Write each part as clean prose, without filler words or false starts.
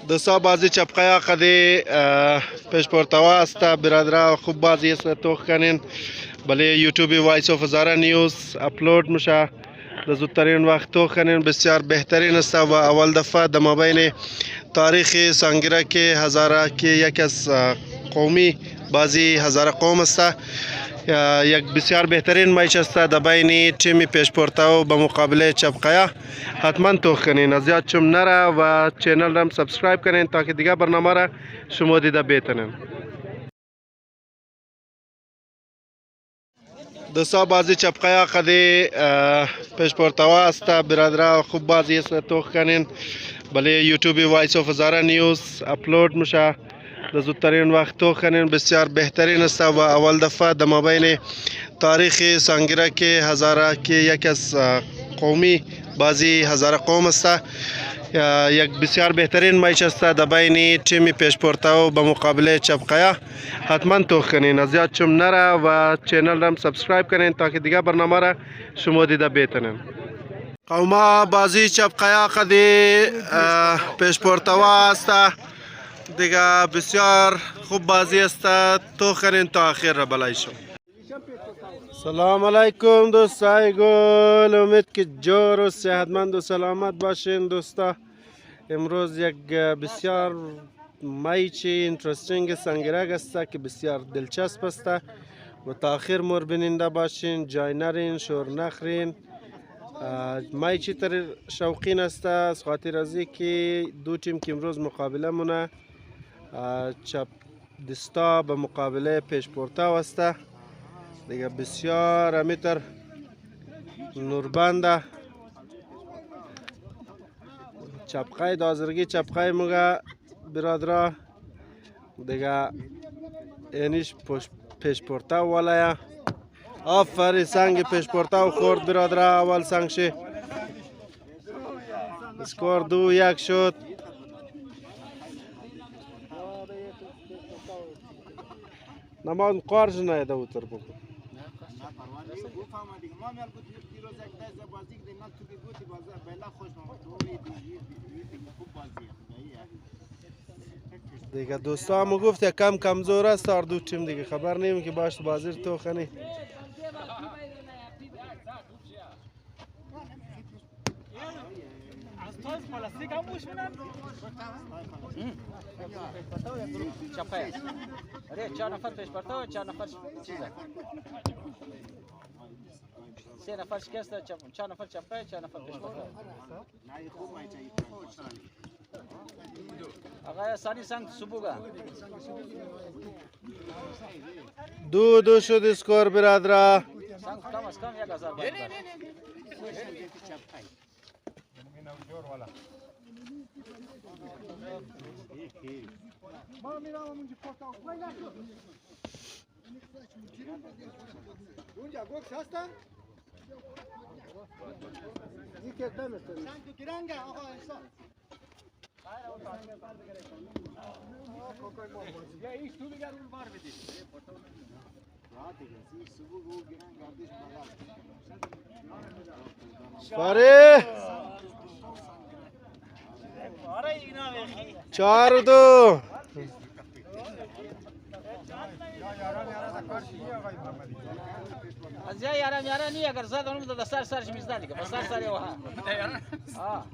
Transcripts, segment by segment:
دوستا بازی چپقیا قدی پیش پرتوا است برادرها خوب بازی است توخ کنین بله یوتیوب وایس آف هزاره نیوز اپلود میشه در زودترین وقت توخ کنین بسیار بهترین است و اول دفعه در مابین تاریخ سانگیره که هزاره که یک از قومی بازی هزاره قوم است یک بسیار بهترین میچ است در بین تیم پیش پرتو به مقابل چپقیا حتما توخ کنین از یاد چم نره و چینل را هم سابسکرایب کنین تا که دیگه برنامه را شما دیده بتونین. دوستا بازی چپقیا قدی پیش پرتوا است برادرها خوب بازی است توخ کنین بله یوتیوب وایس آف هزاره نیوز اپلود میشه در زودترین وقت توخ کنین بسیار بهترین است و اول دفعه در مابین تاریخ سانگیره که هزاره که یک از قومی بازی هزاره قوم است یک بسیار بهترین میچ است در بین تیم پیش پرتو به مقابل چپقیا حتما توخ کنین از یاد چم نره و چینل را هم سابسکرایب کنین تا که دیگه برنامه را شما دیده بتونین. قوما بازی چپقیا قدی پیش پرتوا است دیگه بسیار خوب بازی است توخ کنین تا آخر را بلای شو. سلام علیکم دوستای گل، امید که جور و صحتمند و سلامت باشین دوستا. امروز یک بسیار میچ اینترستینگ سنگرگ است که بسیار دلچسب است و تا آخر مور بیننده باشین، جای نرین، شور نخرین. میچی تر شوقین است از خاطر از که دو تیم که امروز مقابله مونه چپ دستا به مقابله پیش پرتو است دیگه بسیار امیتر نوربنده چپقای دازرگی چپقای مگه برادرها دیگه اینیش پیش پرتو والا آفری سنگ پیش پرتو خورد برادرها اول سنگ شه اسکور 2-1 شد. نمان قارج نایده اوتر بکن دیگه دوستا همو گفت یا کم کمزور است هر دو تیم دیگه خبر نیم که باش بازی تو خنی آره 4 نفر پیش پرتو و 4 نفر چیزه 3 نفر شکسته 4 نفر چپه 4 نفر پیش پرتو آقا سانی سنگ سبوگا 2-2 شد اسکور برادرها. سنگ کم از کم 1000 باید فاره 4-2 از یا یارم نی اگر زاد اونم د سر سرش میزدن دیگه بس سر یو ها ها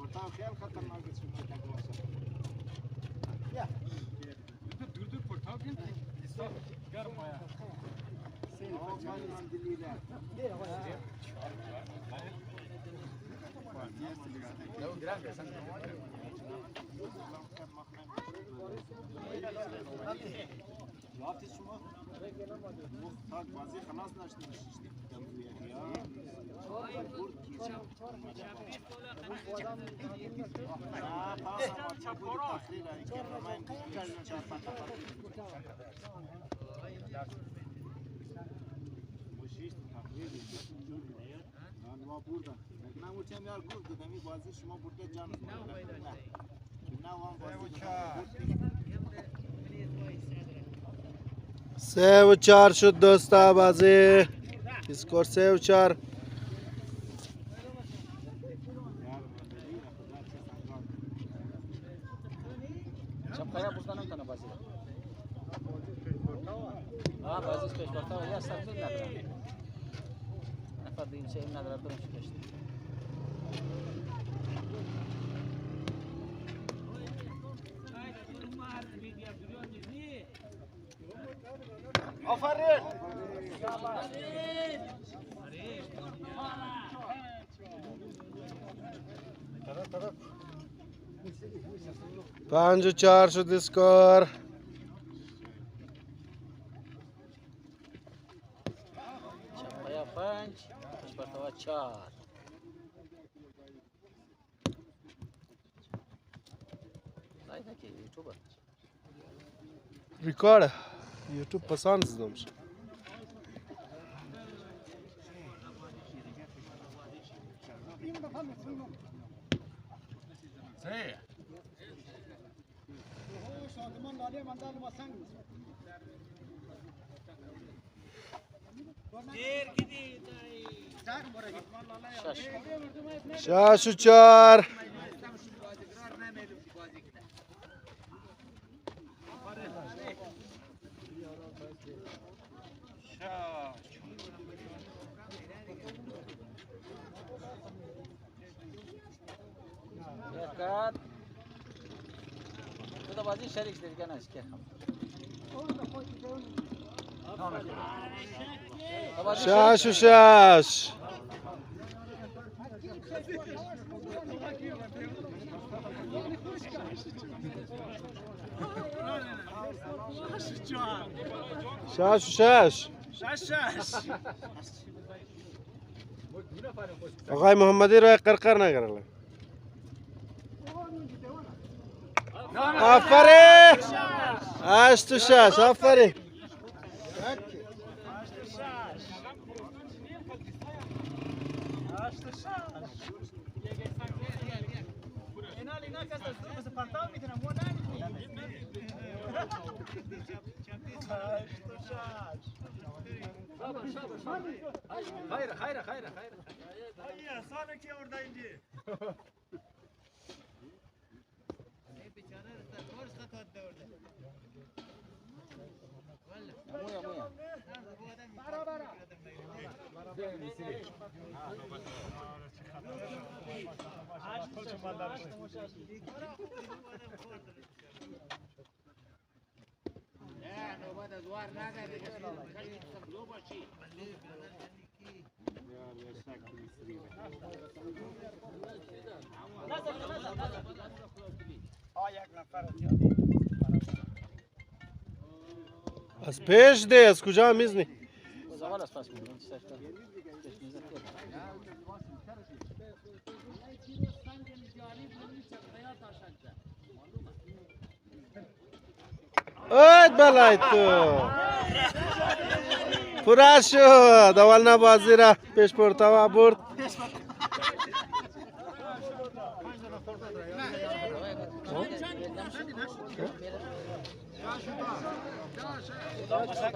سه و 4 شد دوستا بازی اسکور 3 و 4. چپقایا بودن نمیتونه بازی بازیش پیش برتا یا سمت نداره نفر دین چه این نداره بریم شکست آفرین 5-4 شد اسکور. چپقایا 5 پیش برتا 4 دایده که یوتیوب ریکارد یوتیوب پسند زدمش. شاش و 4. کات تو بازی شریک دیگه کنه اسکه شاش و 6. شاش و 6. آقای محمدی رو قرقر نگرله. آفرین 8 و 6. آفرین از پیش ده. از کجا میزنی؟ زمان از پس میگم اوید بلای تو پورا شد. اول بازی را پیش پرتوا برد.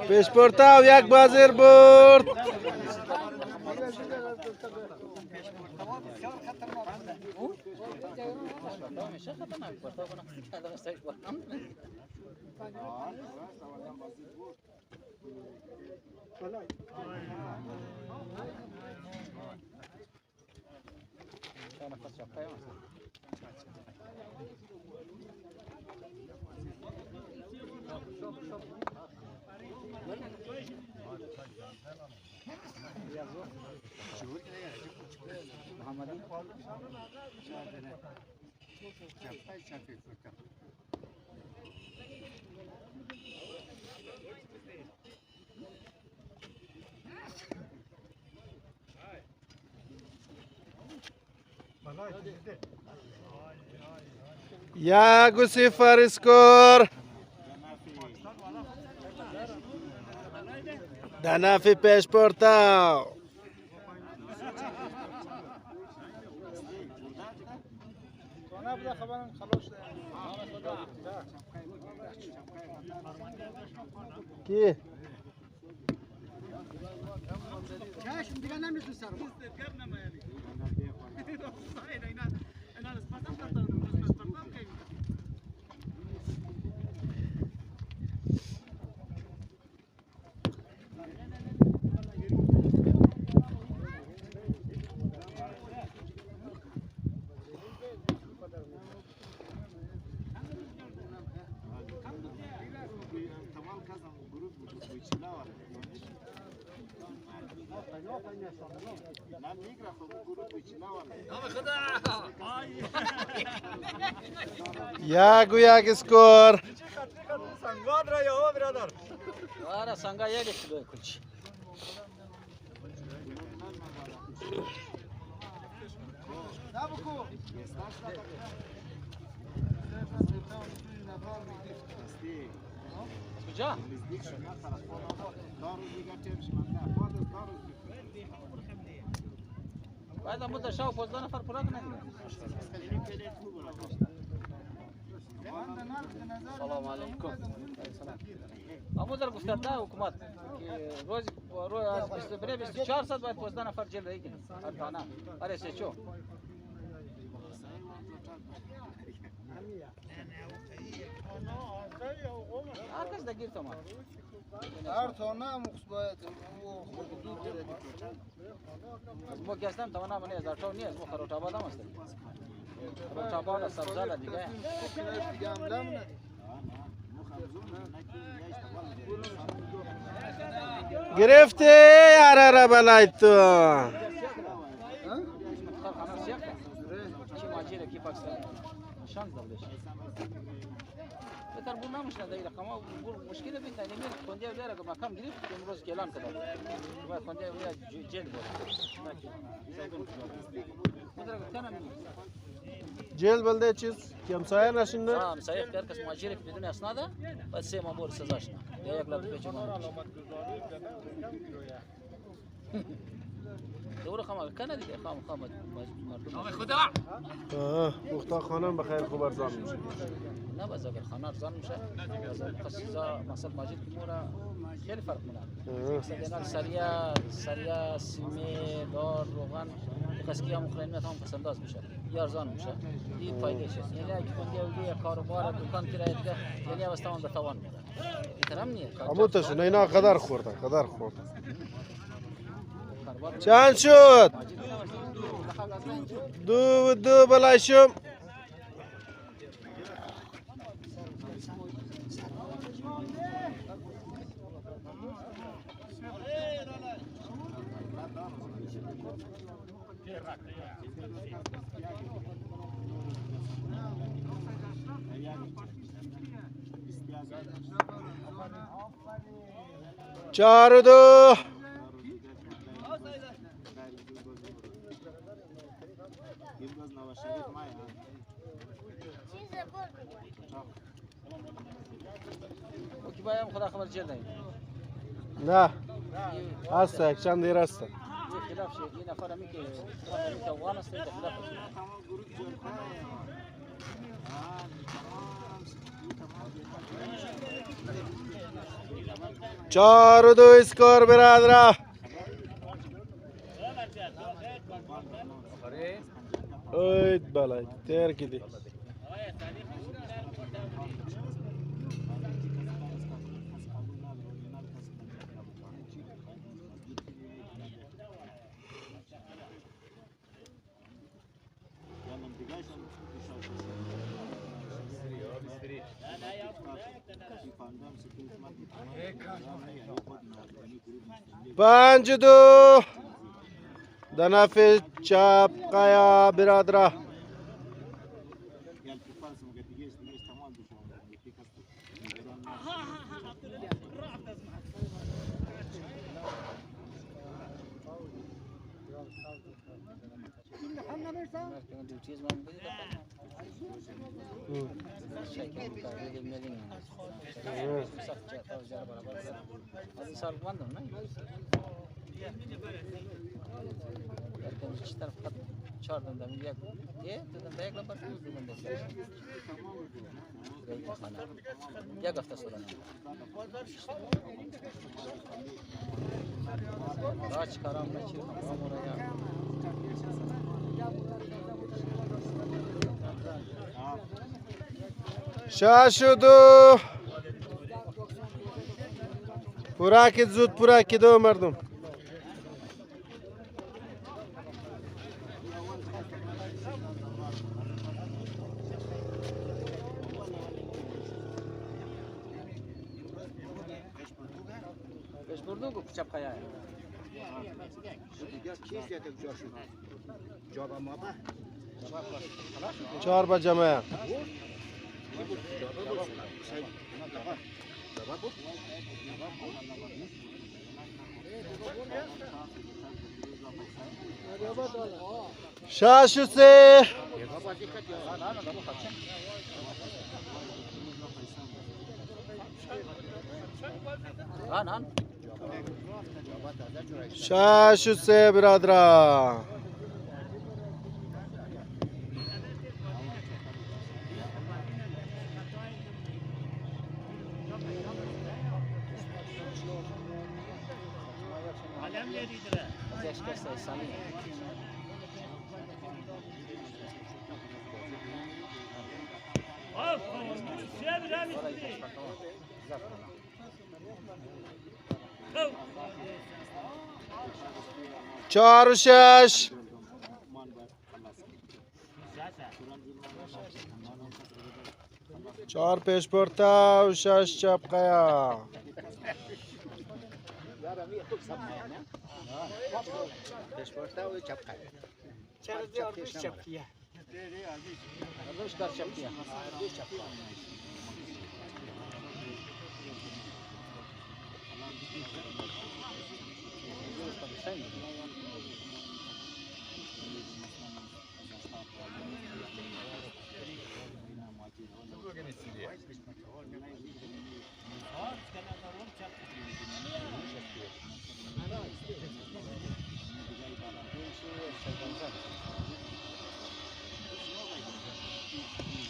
پیش پرتوا یک بازی برد. یک و 0 اسکور. در نفع پیش پرتوا. کی؟ چشم دیگه نمیتونی سر یک و یک اسکور. آره سنگا یک کیلو کلچی. کجا؟ باید امروز در شب 15 نفر پورا کنه دیگه. سلام علیکم. امروز در گفته ده حکومت که روز از 23 24 ساعت باید 15 نفر جل بگیرن. هر دانه. هر سه چو. هر کس دگیر تمام. هر تانه مخصوص باید حدود داره. از ما که هستم تمام من از ارتاو نیست ما خروٹ آباد هم هستیم. خروٹ آباد سبزال دیگه. دیگه هم لم گرفته یاره را بلای تو. خانه سیاه کی ماجره کی پاکستان شانس دادش. بهتر بود نمیشه دیگه کما مشکل بین نمیاد کنده بیاره که مکان گرفت امروز اعلان کرد. باید کنده بیاره جیل بره. جیل بلده چیز که همسایه نشینده؟ ها همسایه کار کس ماجره که بدون اسناد باید 3 مامور سزاش نه. یا 1 لاک روپیه جریمه. دور خام کنه دیگه خام مردم. خدا. مختار خانم بخیر خوب ارزان میشه. نه باز اگر خانه ارزان میشه باز خصوصا مثلا ماجد که مورا خیلی فرق میکنه. مثلا سریا سیمه دار روغن کسی هم مخالفت هم پسنداز میشه یا ارزان میشه این فایده شه. یعنی اگه کنده یه کاروبار دکان کرایه دیگه یعنی واسه به توان میره. اینطورم نیست. اما تشو اینا قدر خورده. چند شد؟ 2 بلای شم. چار و 2. کی باید خدا خبر جل نیم. نه هست یک چند دیر هست. یه خلاف شد یه نفر همی که افغان است خلاف شد. 4 و 2 اسکور برادرها. اوید بالای تیر کدی. پنج 2 دنف چپ قیا برادرها. یک هفته سرانه راج کارام نچی شش و 2 پورا که زود پورا که دو مردم. بردو کو چپ خیا چهار با جمعه شش و سه شش و سه برادران چهار و شش چهار پیش پورتا و شش چپ قیا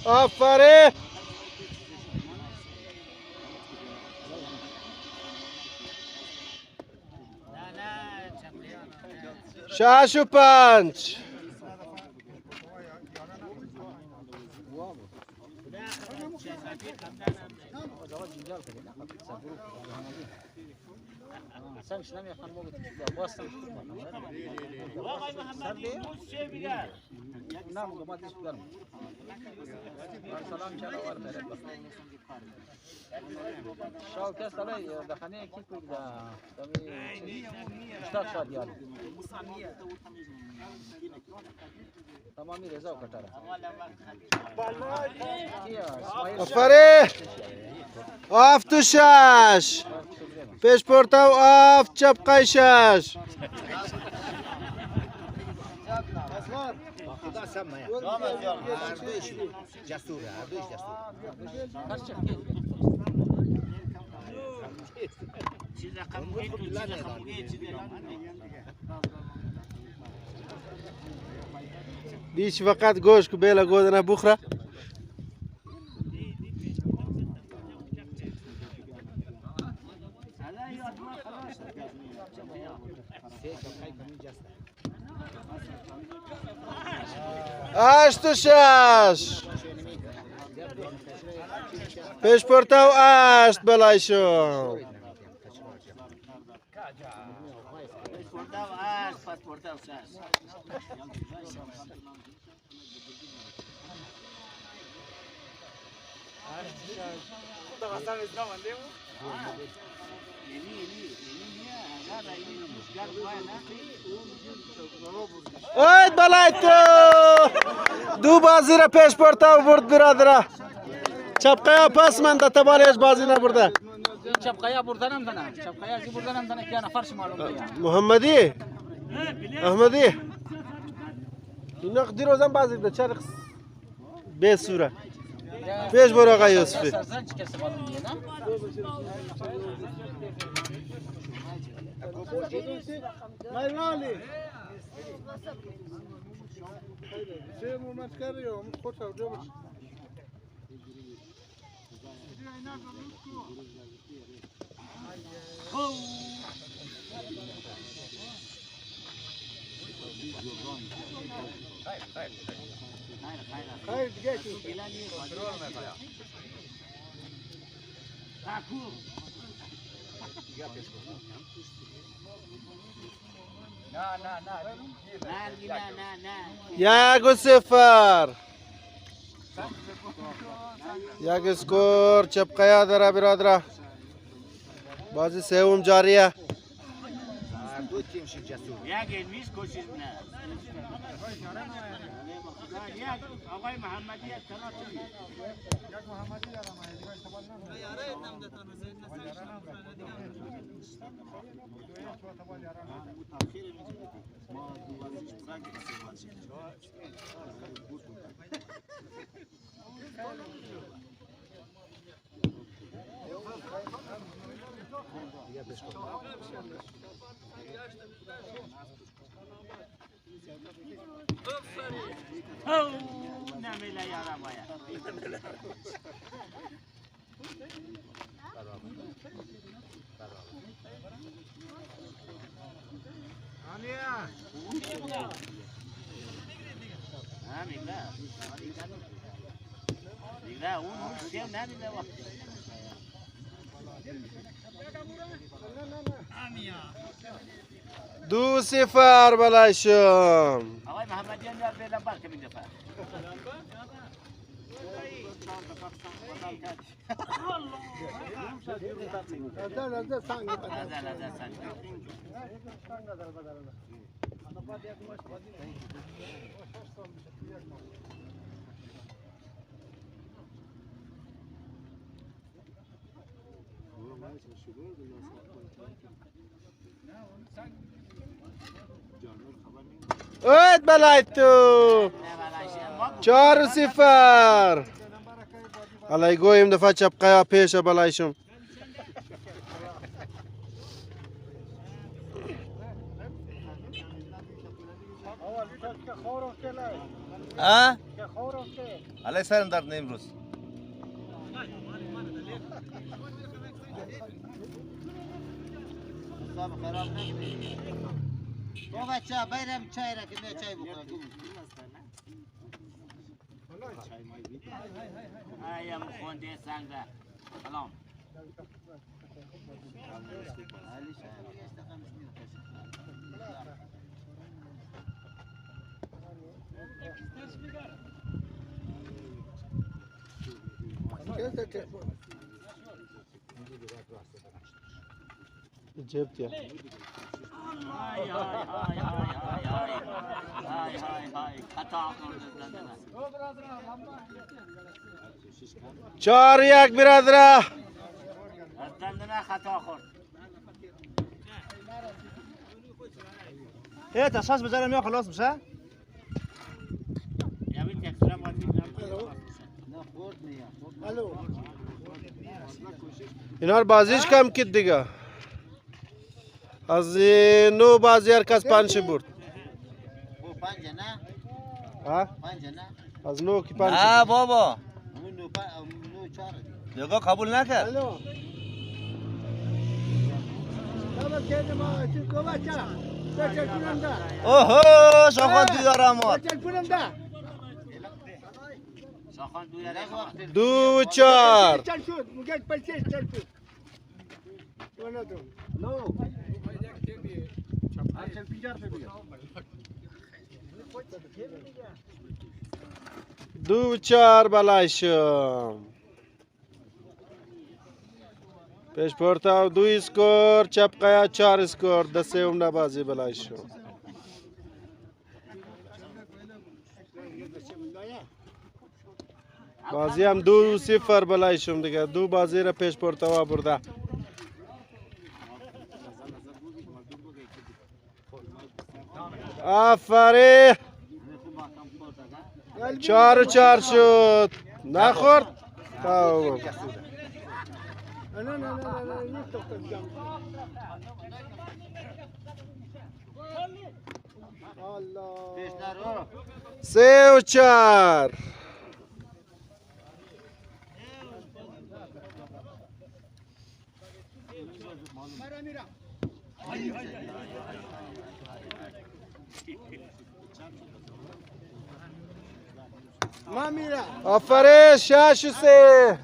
آفرین شش و پنج sen şuna yakın mı bu aslan nam domates kullanma salam çala var böyle şal kes alay dakhane ki kurda tabii müştak şadiyar tamam reza o katara آفرین آفت و شش پیش پورتا و آفت چپ قای شش بیش فقط گوشت که بیلا گودنه بخوره هشت و شش پیش پورتا و هشت بلایشون ای بلای تو دو بازی را پیش پورتا و برد برادره چپقیا پس من ده تبالیش بازی نبرده چپقیا بردن هم دنه چپقیا زی بردن هم دنه که نفرش معلوم بیا محمدی احمدی اینا خدی روزم بازی ده چرخ به سوره پیش برو آقا یوسفی سرزن چی کسی معلوم بیه نه مایوالی چه مومنت کردی یا خود سودا باش خیر دیگه یک و صفر یک اسکور چپقیا داره برادره بازی سوم جاریه میشه جسور. یک علمیش کوشش نه. یک آقای محمدی از تناسلی. یک محمدی دارم دیگه استقبال نمی‌کنم. یاره نمی‌دونم زین نسل نمیله یارم باید. میگه اون سیم نمیده وقتی 2-0 بلایشم. آقای محمدی هم به لبر که میده اوید بلایتو 4-0. الای گویم دفعه چپ قیا پیش بلایشم. ها؟ علی سرم درد نه امروز. تو بچه بیرم چای را که نه چای بخورم. آیا مخونده سنگه سلام جبت یا های های خطا کردن 4-1 برادره. از دندنه خطا خورد ای تشخیص بذارم یا خلاص میشه؟ یا بیت اکسترا مارکت اینا رو بازیش کم کد دیگه. از 9 بازی هر کس 5 برد. او پنجه نه؟ ها؟ پنجه نه؟ از 9 کی 5. نه بابا. اون نو چهار. دیگه قبول نکرد. اوه شاخان دیدارم آمد. شاخان دویاره 2-4. دو 4 بلایشم. پیش پورتا 2 اسکور، چپ قیا 4 اسکور. دسته اومده بازی بلایشم. بازی هم 2-0 بلایشم دیگه. 2 بازی را پیش پورتا برده. آفرین 4-4 شد. نخورد. تمام. پیش نرو. 3-4. آفرین 6-3.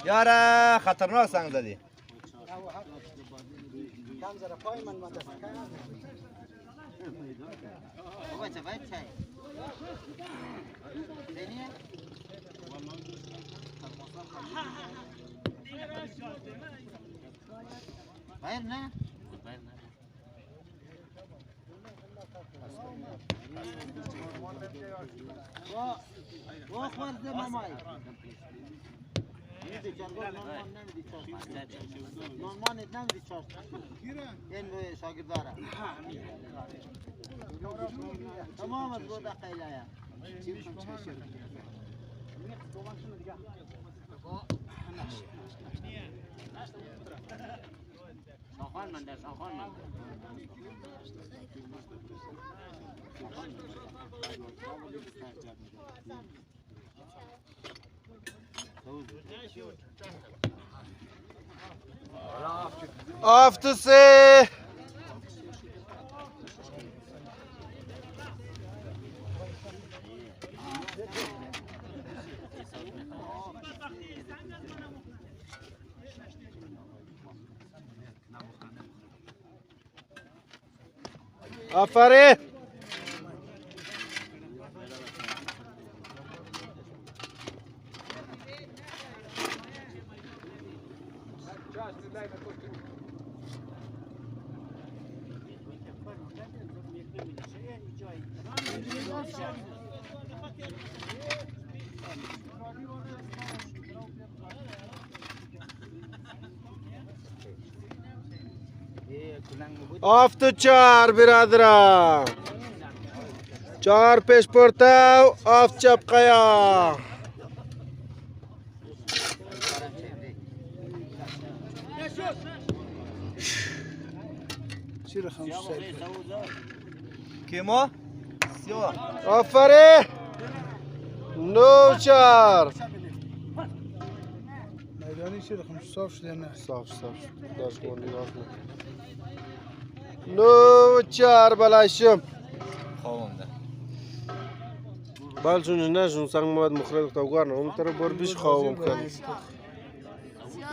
یاره خطرناک سنگ زدی. او بچه باید چای. دنیا؟ باید نه؟ شاخان من در شاخان من Aftı. Aferin. After 4 برادران 4 پیش پرتاو آف چپ قیا کیما؟ سیاه آفره 9 4 میدانی چی رقم صاف شده نه صاف داشت گوندی راست 9 4 بلاشم خوابونده بالشون نشون سنگ مواد مخرج تاوگارن اون طرف بر بیش خوابم کرد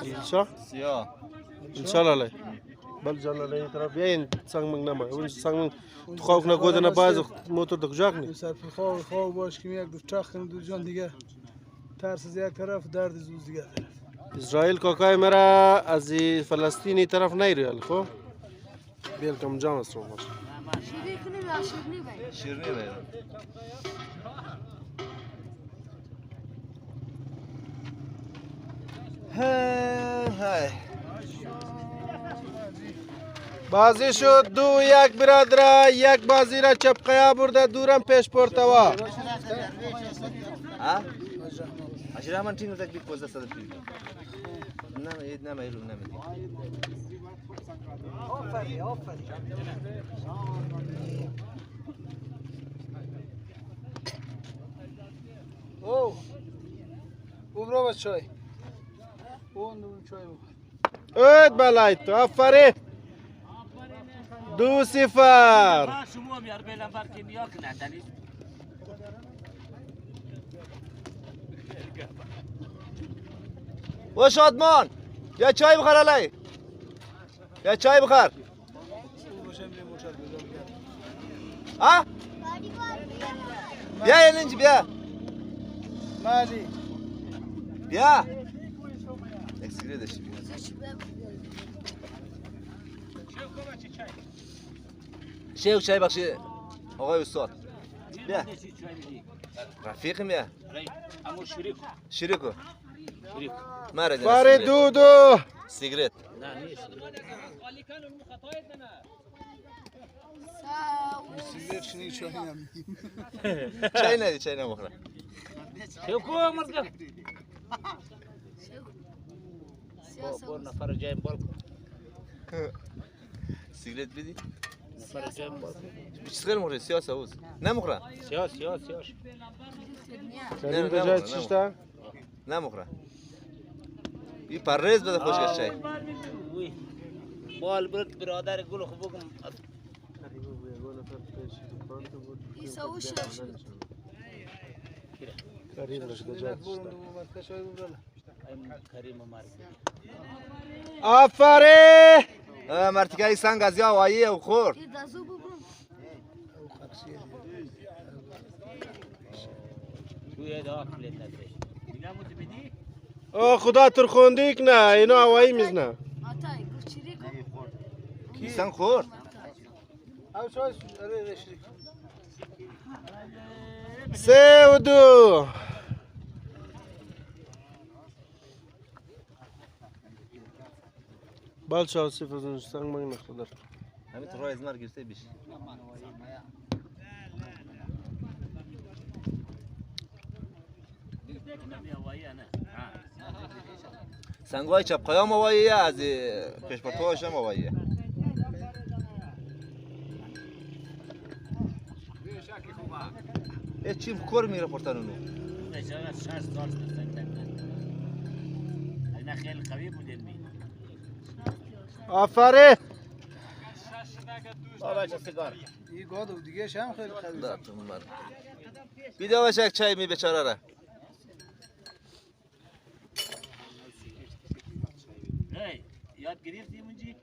ایشا سیاه انشالله لی بل جانا لی طرف بیاین سنگ منگ نمای اون سنگ منگ تو خواب نکوده نباز موتور دکجاک نی سر خواب باش که یک دو چاخ کنیم دو جان دیگه ترس از یک طرف درد زوز دیگه طرف اسرائیل کاکای مرا از فلسطینی طرف نیریال خب بیل کم جام است رو باش شیرنی باید های بازی شد 2-1 برادر یک بازی را چپ قیا برده دورم پیش پرتوا ها؟ عشان من تینو تکلیف کوزه صد پیل نه ایلو نه میدی او برو چای اون چای اوید بلای تو آفرین 2-0 شما میار بیلم بر کیمیا کنه دلیل و شادمان یا چای بخور علی یا چای بخور ها؟ بیا اینجا بیا مالی بیا اکسیره داشتی بیا شیخ چای بخشی آقای استاد بیا رفیقم بیا امو شریک شریکو شریک مرد باره 2-2 سیگرت نه نیست سیگرت شنی چای نمی چای ندی چای نمخوره شوکو مرد بور نفر جایم بار سیگرت بدی نفر جایم بار چیز مخوره سیاه سوز نمخوره سیاه کریم بجای چیشتا نمخوره این پرهیز بده خوشگش چای بال برد برادر گل خوب بگم کریم بجای چیشتا کریم مارک آفرین مرتکه سنگ از یا وایی او خور توی دا کلیت نداره او خدا ترخوندیک نه اینو هوایی میزنه سنگ خور او چای اره شریک سه و دو. بالشا صفر زنج سنگ من نخدر. همین تو راه از مر گرفته بیش. سنگای چپ قیام وایه از پیش پرتوش هم وایه. چیم کور میره پرتانونو. آفرین. این گاد و دیگه هم خیلی خیلی. بیده باشه یک چای می بیچاره را. یاد گرفتی منجی؟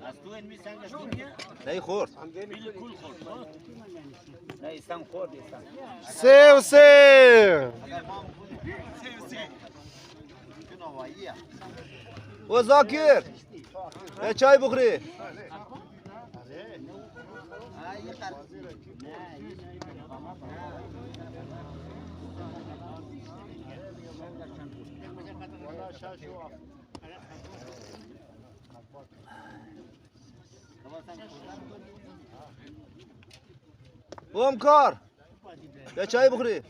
از تو این میسنگ از دنیا؟ نه خورد. بالکل خورد. نه سنگ خورد سنگ. سه و سه. و زاکر یه چای بخوری. بوم کار یه چای بخوری.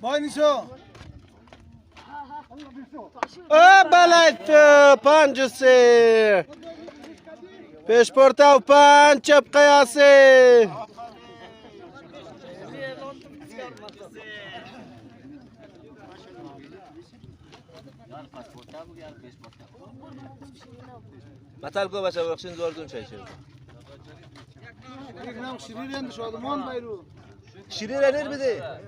بای نیسو. بلایت پنج و سه. پیش پرتا و پنج چپ قیاسه. مثال گو بچه بخشین زور دون چای چه. یک نام شیرین اند شادمان بایرو. شیرین رنیر بده.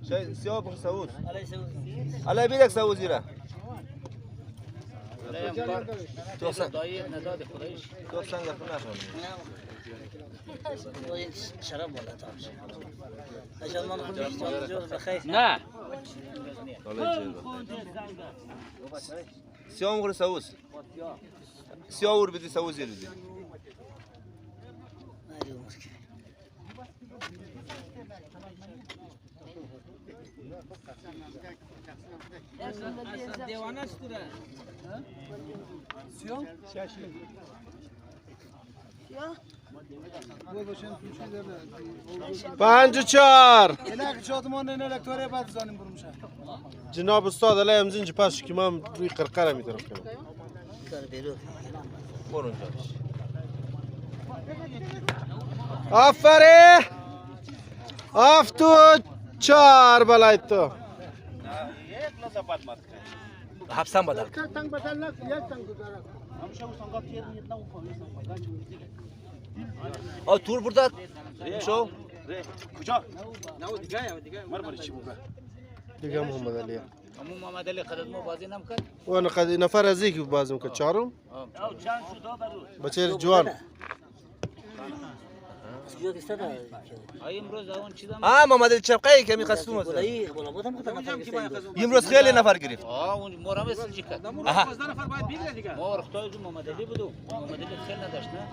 شاید سیاه بخش سوز. علی بیرک سوزی را. تو سنگ. تو سنگ اخنا شون. شراب ولا تعرف عشان ما نخرج جوز بخير لا سیاه مغر سوز. سیاه ور بدی سوزی بدی. دیوانه است تو سیاه؟ پنج و چار. الک شادمان نه الکتوره بعد زانیم برمشه. جناب استاد علی امزین جی پاش که من روی قرقره می طرف کنم. برون آفرین. آفتو چار بلای تو. حبسم بدل. او تور burada شو کجا؟ نه دیگه مرمر چی بوده؟ دیگه محمد علی. امو محمد علی خرد مو بازی نم کرد و انا قد نفر از یک بازم که چهارم. او چند شد برو. بچه جوان. جو کیسه دا ای امروز اون چیزا محمد الشرقی که می‌خواستم از ای بالا بودم که امروز خیلی نفر گرفت. اون مورم است چیکار آها نفر باید بگیره دیگه. ما رختای جو محمد علی بودو محمد علی خیلی نداشت نه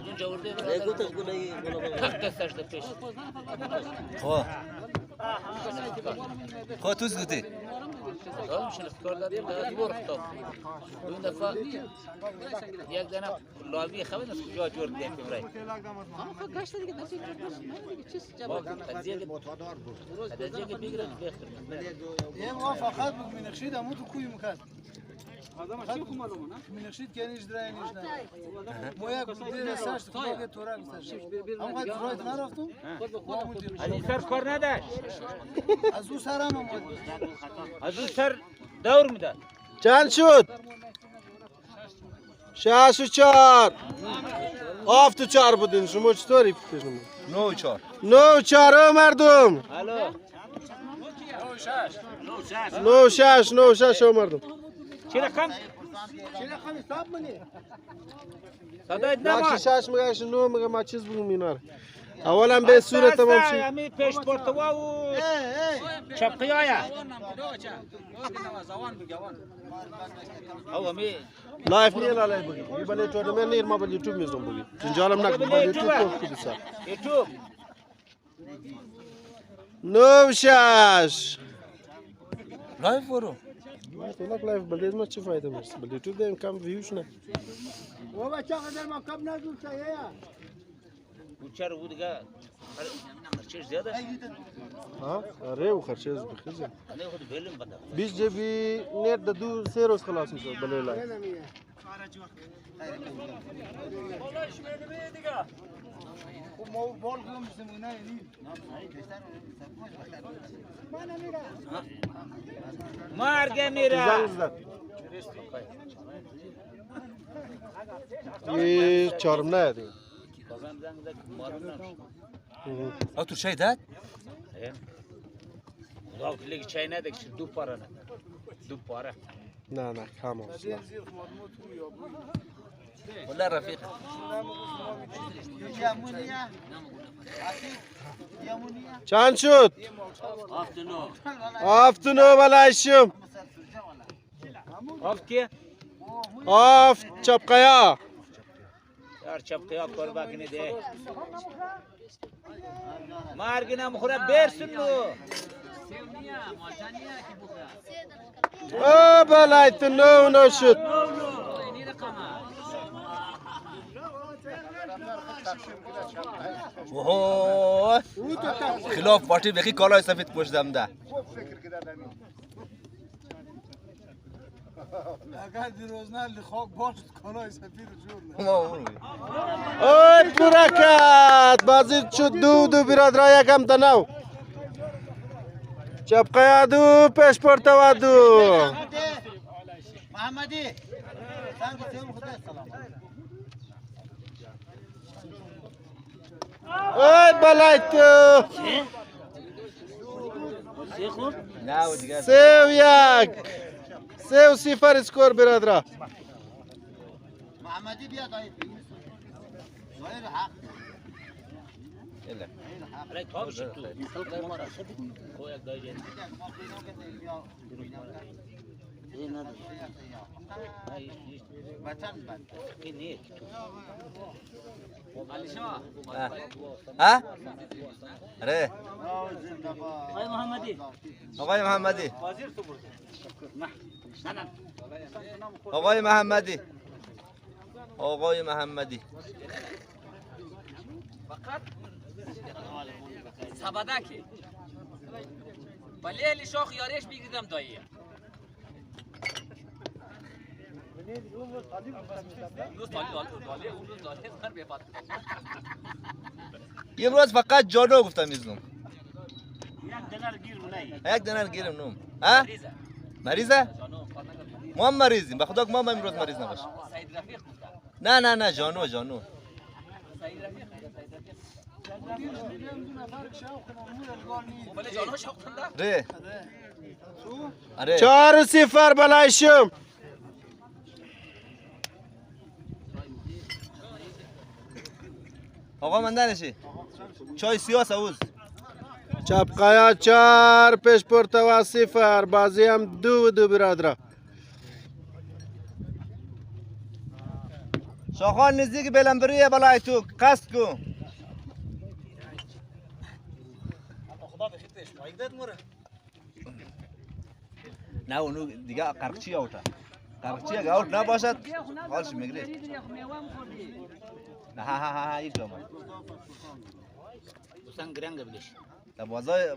اون جورده گوتش گلای بالا دستش ده پیش خو توز گوتی حالا میشه فکر دادیم دو رختا اون دفعه یک دانه لاوی خبر است کجا جور دیم برای گشت دیگه دست چیز جواب دیگه بگیرن بخیر یه موافقت بود منخشید امو تو کوی مکان منخشید که نیش درای نیش نه ما یک بودی سرش تو که تورا میستش هم قد فرایت نرفتم علی سر کار نداشت از او سرم اومد از اون سر دور میداد چند شد؟ شش و چار. آفت و چار بودین شما چطوری فکر نمید؟ 9 و 4 مردم. الو 9 و 6 مردم. چی رقم؟ حساب منی صدایت نمید. نماد 6 میگه 9 میگه ما چیز بگم اینا. اولا به صورت تمام شد. همی پیش پرتوا و چپقی آیا او همی لایف نیه لالای بگی یه بله تورنمنت نیر ما بله یوتیوب میزنم بگی جنجالم نکن بله یوتیوب کو بسا یوتیوب نوشش لایف برو لایف لایف بله ما چه فایده میشه بله یوتیوب داریم کم ویوش نه و بچه قدر ما کم ندون سایه بچه بود دیگه خرچش زیاده ها آره و خرچه از بخیزه نه خود بیلم بده 20 جبی نت د دو سه روز خلاص میشه بله لایف ما بال کنم بسیمونه اینی مرگ میره زنگ زد یه چهارم نه دیگه بازم زنگ زد معلوم نمیشه او تو چای داد خدا کلی چای نده که دو پاره نه دو پاره نه نه کم هست والله رفیق چند شد؟ آفتونو بلایشم آفت که آفت چپقیا یار چپقیا کار باکنی ده مرگ نمخوره برسون نو او بلایت نو شد اوه خلاف پارتی بخی کالای سفید پوشیدم ده اگر دیروز نه خاک باش کالای سفید جور ما اونو اوی پرکت بازی شد دو برادرها یکم تنو چپقیا دو پیش پرتوا دو محمدی سنگ سیم خدا سلام اوی بلایت نه و دیگه سه و یک سه و صفر اسکور برادرها محمدی بیا دایی غیر حق يلا رای تاب شد تو مثل ما را شد کو یک دای جن این نداره وطن بند این نیست ها ره آقای محمدی آقای محمدی وزیر تو برد نه نه آقای محمدی آقای محمدی فقط سبدکی ولی شاخ یاریش میگیردم دایی امروز فقط جانو گفتم میزنم یک دینار گیر منای یک دینار گیرم نوم ها مریضه ما هم مریضیم به خدا که ما هم امروز مریض نباشیم سعید رفیق گفتم نه نه نه جانو جانو سعید رفیق خب ولی جانو شوق کنده ره آره 4-0 بلایشم آقا من دانشی چای سیاه سوز چپقیا 4 پیش پرتوا 0 بازی هم 2 برادرها شاخان نزدیک بلنبریه بالای تو قصد کو نه اونو دیگه قرقچی اوتا قرقچی اگه اوت نباشد حالش میگیره نه ها یک جامعه دوستان گرنگ بگیش تا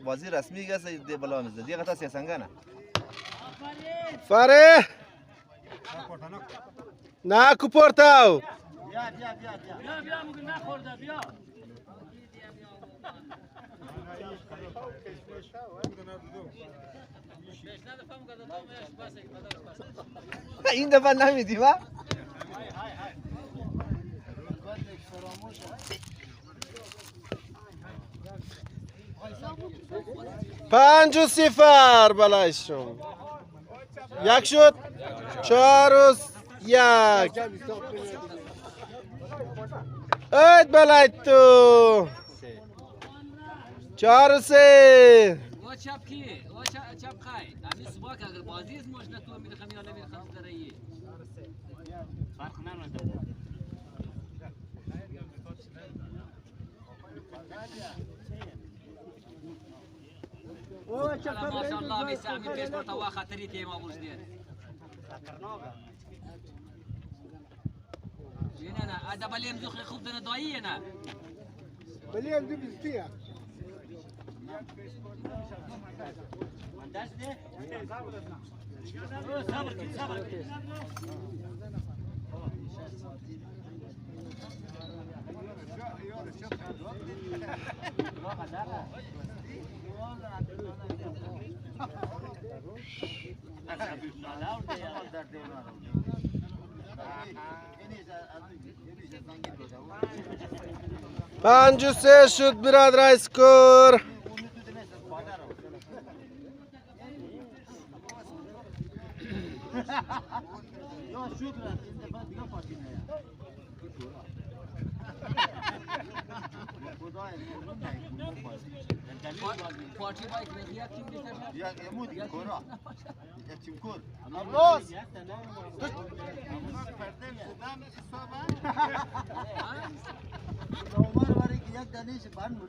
بازی رسمی گست دی بالا میزه دیگه تا سیاسنگانه فاره نه کوپورتاو این دفعه نمیدیم ها 5-0 بلایشون یک شد 4-1 اید بلای تو 4 3 و چپ کی و چپ خای همین صبح که اگر بازی از ماش نتو میده خمین علی میره خمس درایی فرق نمیکنه ما شاء الله میسامی پیش پر توا خطری تیما مجدید نه نه ادا بالیم زخ خوب دنا دایی نه بالیم دو بیستیه پنج و سه شد برادر اسکور. پارتی بایک نگیات تیم بیشتر یا امود کورا تیم کور عباس عمر برای که یک دانش بند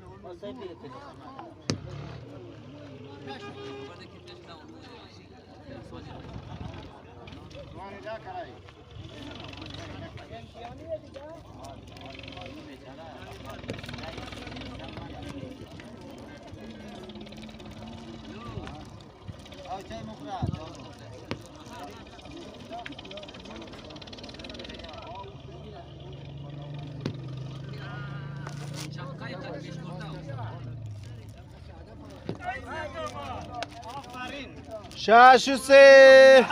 شش و سه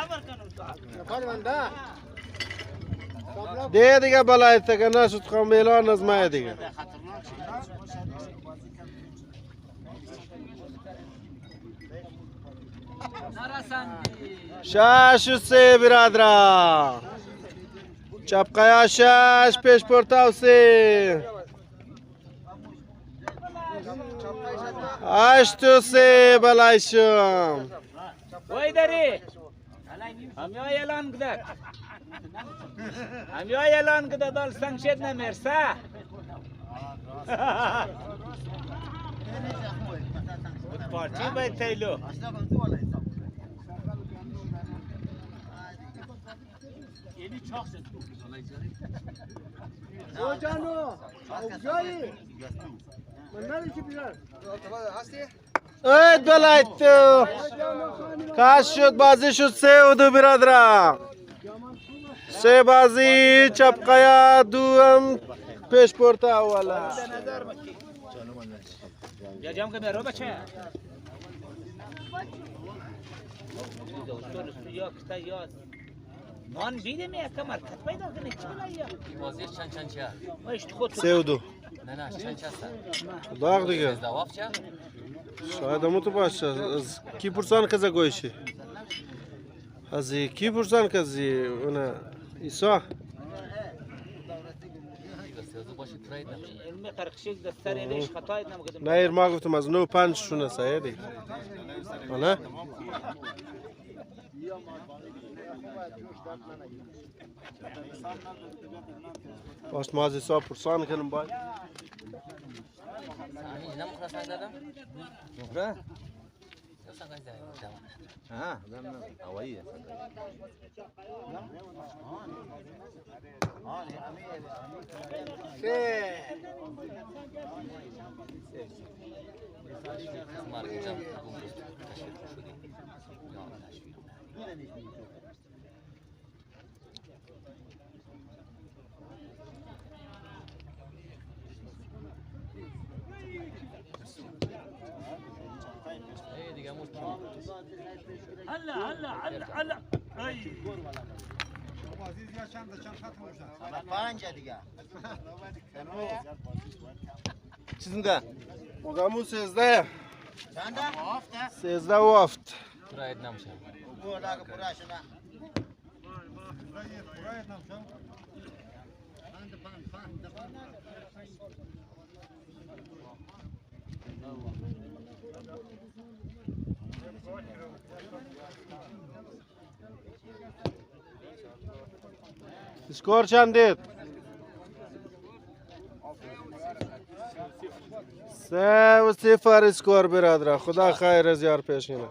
دیگه بالای تگه نشد خامیلان از ماه دیگه شش و سه برادران چپقیا شش پیش پرتاو سه هشت و سه بالای شم وای داری همیا اعلان کده همیا اعلان کده دال سنگ شد نمیرسه پارچی باید تیلو او جانو جایی من نمیشه بیرون اید بالای تو کاش شد بازی شد سه و دو برادران سه بازی چپقیا دوم پیش پرتا اولا یا جام که میرو بچه من بیدم یک کمر کت پیدا کنه چی بلایا بازی چند چه ماشت خود سه و دو نه نه چند چه است داغ دیگه دواف چه شاید همون تو باشه از کی پرسان کزا گویشی از کی پرسان کزی اونا ایسا باشی ترید نمیشه علمی قرقشیک دستر ریش خطاید نمکدم نه ایر ما گفتم از 9 5 شونه سایه دیگه نه باش ما از ایسا پرسان کنم باید همین نمخرا سنگ دادم مفرا یا سنگ دادم ها دم هوایی مارک جام تشویق شدی یا تشویق دیگه مشکل هلا هلا هلا هلا ای چیز میگه مگمون 13 13 و هفت ترید نمیشه اسکور چندید؟ 3-0 اسکور برادر. خدا خیر از یار پیشینه.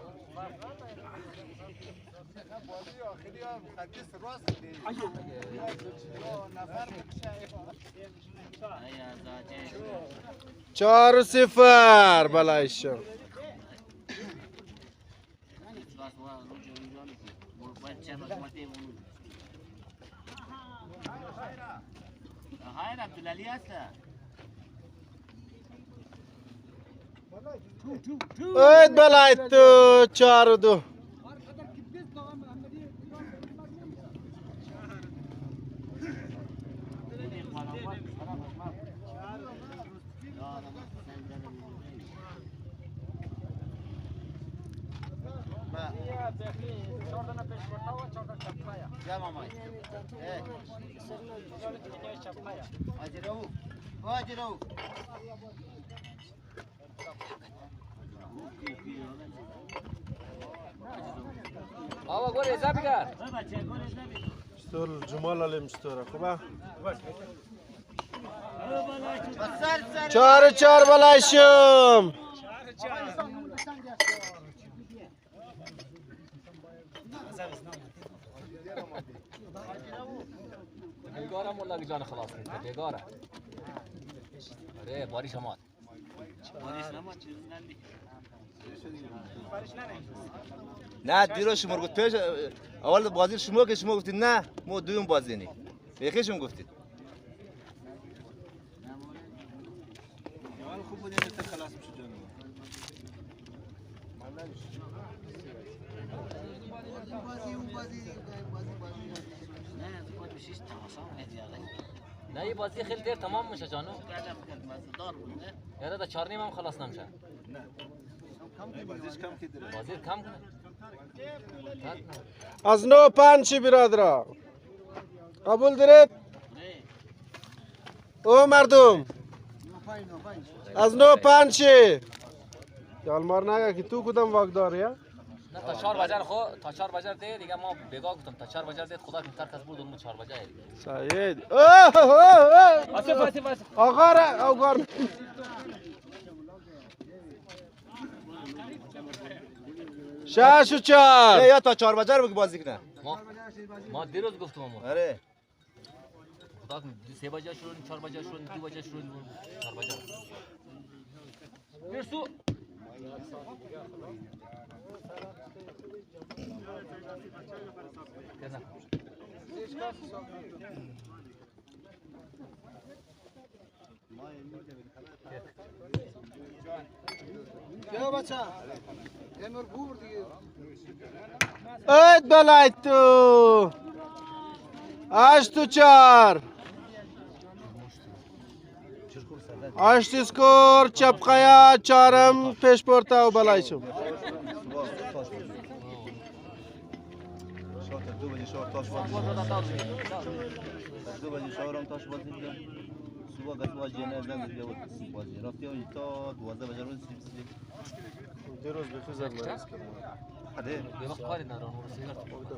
چهار و 0 بلایشم. اوید بلای تو 4 و 2. بابا گل حساب بگیر. ستور جمال علیم ستوره خوبه. 4-4 بلایشم. بیگاره مولا که جان خلاص کرد. بیگاره. آره باریش آمد. نه دیرو شما گفت پیش اول بازی شما که شما گفتید نه ما دوم بازی نی یکی شما گفتید اول خوب بودین تا خلاص میشه جان نه یه بازی خیلی دیر تمام میشه جانو. یاره تا 4 نیم هم خلاص نمیشه. بازیش کم کیدره بازی کم کنه. از 9-5 برادر. قبول دارید؟ او مردم از 9-5 یالمار نگه که تو کدام واقداری ها؟ نه تا 4 بجر خو تا 4 بجر ده دیگه ما بگاه گفتم تا 4 بجر ده خدا که ترک از بود اون 4 بجر سعید آسف آقا را آقا 6-4 یا تا 4 بجه رو بازی کنه ما دیروز گفتم ما آره خدا که 3 بجه شروع 4 بجه شروع 2 بجه شروع 4 بجه برسو بیا بچه امر گور دیگه اید بلای تو 8-4 8 اسکور چپقیا 4 پیش پورتا و بلایشم دو بجه شهر تاش بازی دو بجه شهر هم تاش بازی میگم صبح گفت واجی نه زن دیگه بازی رفتی و تا 12 بجه روز سیب دیروز به خزر مریض کردم حده به وقت کاری ندارم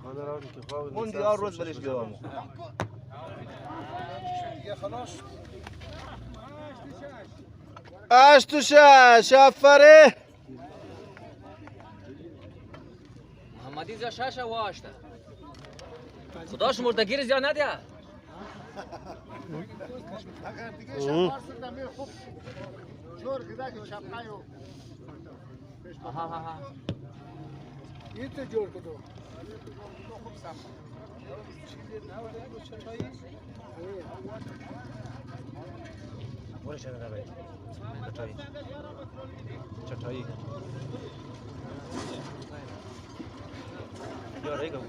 خانه را که خواب اون دیار روز بلش بیام دیگه خلاص 8-6 افره محمدی زیا 6 و 8 خدا شمردگیر زیا ندیا اگر دیگه شهر سردم خوب جور کده که شبقایو ها این تو جور کدو خوب سم ولی چه نگاه چطوری چطوری یا ریگم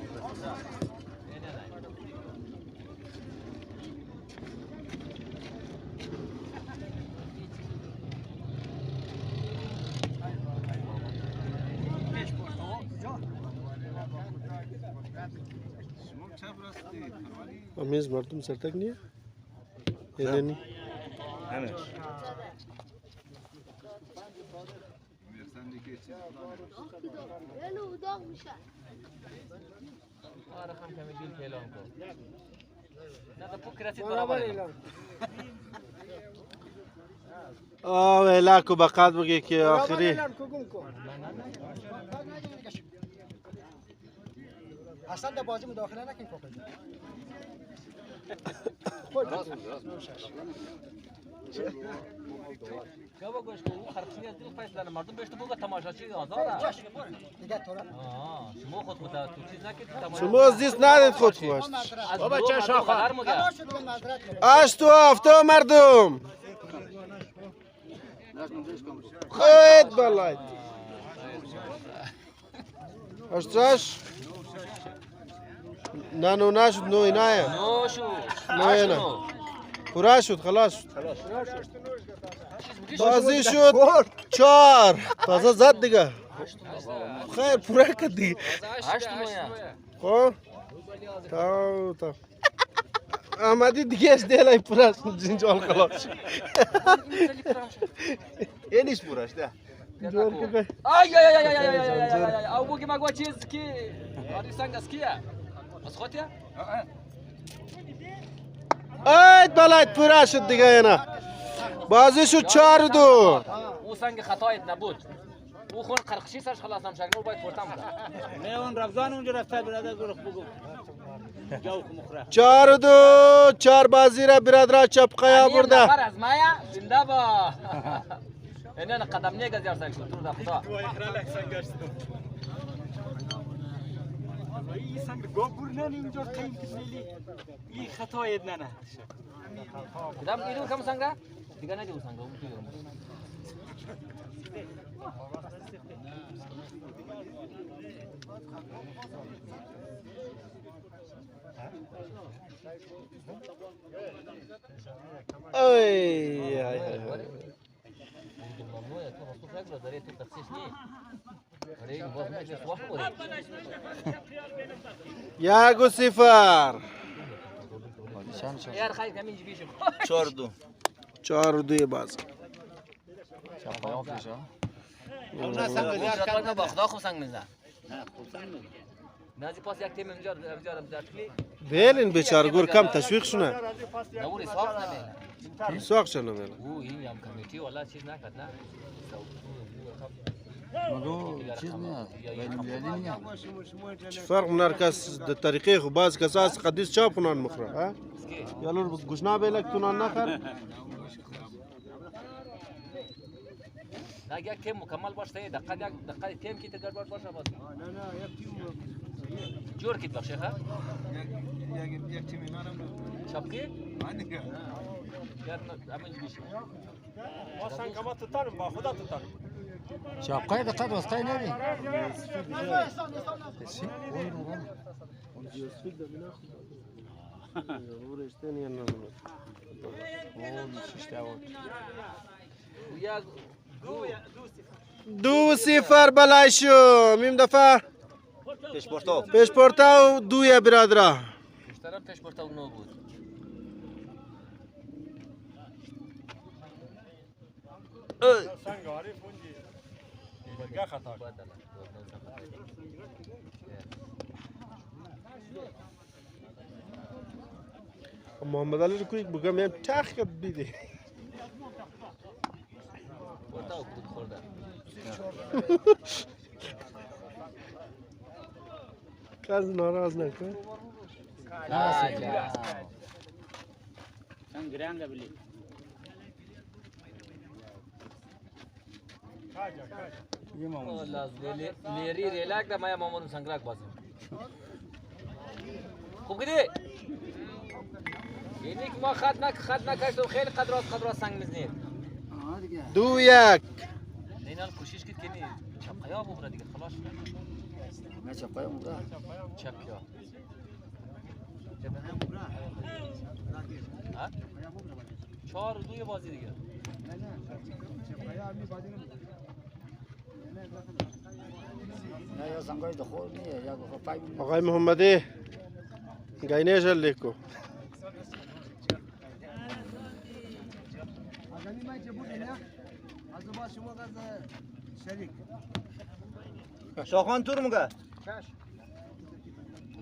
امیز مردم سرتک نیه؟ یعنی همه رقم کمی بیل اعلام کن نه تو پوکرتی برابر ویلاکو بقات بگی که آخری اصلا در بازی مداخله نکن کاکا یا با گوش کو خرچی از دو پیسه دارن مردم بهش تو بگو تماشاچی آزاده دیگه تو را شما خود تو چیز نکردی تماشا شما زیست ندید خود خوش بابا چه شاخه اشتو هفته مردم خیلی بلد اشتاش نه نو نشد نو اینایه نو شو نو اینه پورا شد خلاص شد بازی شد 4 تازه زد دیگه خیر پورا کرد دیگه خب تا آمدی دیگه از دیلای پورا شد جنجال خلاص اینیش پورش ده جوال که آی آی آی آی آی آی او بوگی مگو چیز کی آری سنگ از کیه از خاطیه ای بلد پورا شد دیگه اینا بازی شد 4-2 او سنگ خطایت نبود او خون قرقشی سرش خلاص نمشک نو باید پورتم کنه نه اون رمضان اونجا رفته برادر گروه بگو جاو مخره 4-2 4 بازی را برادر چپقیا برده نفر از مایا زنده با اینا قدم نیگه زیار سنگ شد تو دا خدا این سنگ گابور نه اینجا قیم کنیلی این خطایت نه کدام اینو کم سنگا دیگه نجو سنگا اون تو ای ای یک و 0 یار خاید کمی جبیشو 4-2 4-2 باز نه با خدا خوب سنگ میزنه نازی پاس یک تیم اینجا کلی بیلین بیچاره گور کم تشویق شونه نوری ساخت نمیه ساق شنو بیلین او این هم کمیتی والا چیز نکرد نه مگو چیز نه بین المللی نه چه فرق من هر کس در طریقه خو باز کس از قدیس چاپ کنن مخره ها یالور گوشنا بیلک تونان نخر یک تیم مکمل باشه دقیقه تیم کی تگربار باشه باز نه یک تیم جور کیت باشه ها یک تیم اینا هم چاپکی یار همین میشه ما سنگ ما تطارم با خدا تطارم شاقای دقت واسقای ندی دو 0 بلای شو میم دفعه پیش پورتاو 2 برادرها اشترام پیش پورتاو نو بود سنگ عارف اونجی برگه خطا محمد علی رو کویک بگم یم تخ کرد بیده پورتاو بود خورده کاز ناراض نکن سنگ گرانده بلی والله لیری ریلاک ده مایا مامون سنگراک بازم خوب گیری اینی که ما خط نکشتم خیلی قدر سنگ میزنید 2-1 اینان کوشش کرد که نی چپقیا ببره دیگه خلاص نه چپای مونده چپیا ها 4-2 بازی دیگه نه یا سنگای دخول نیه یا گفت پای آقای محمدی گاینه جل کو اگه ما چه بود نه از با شما شاخان تور مگه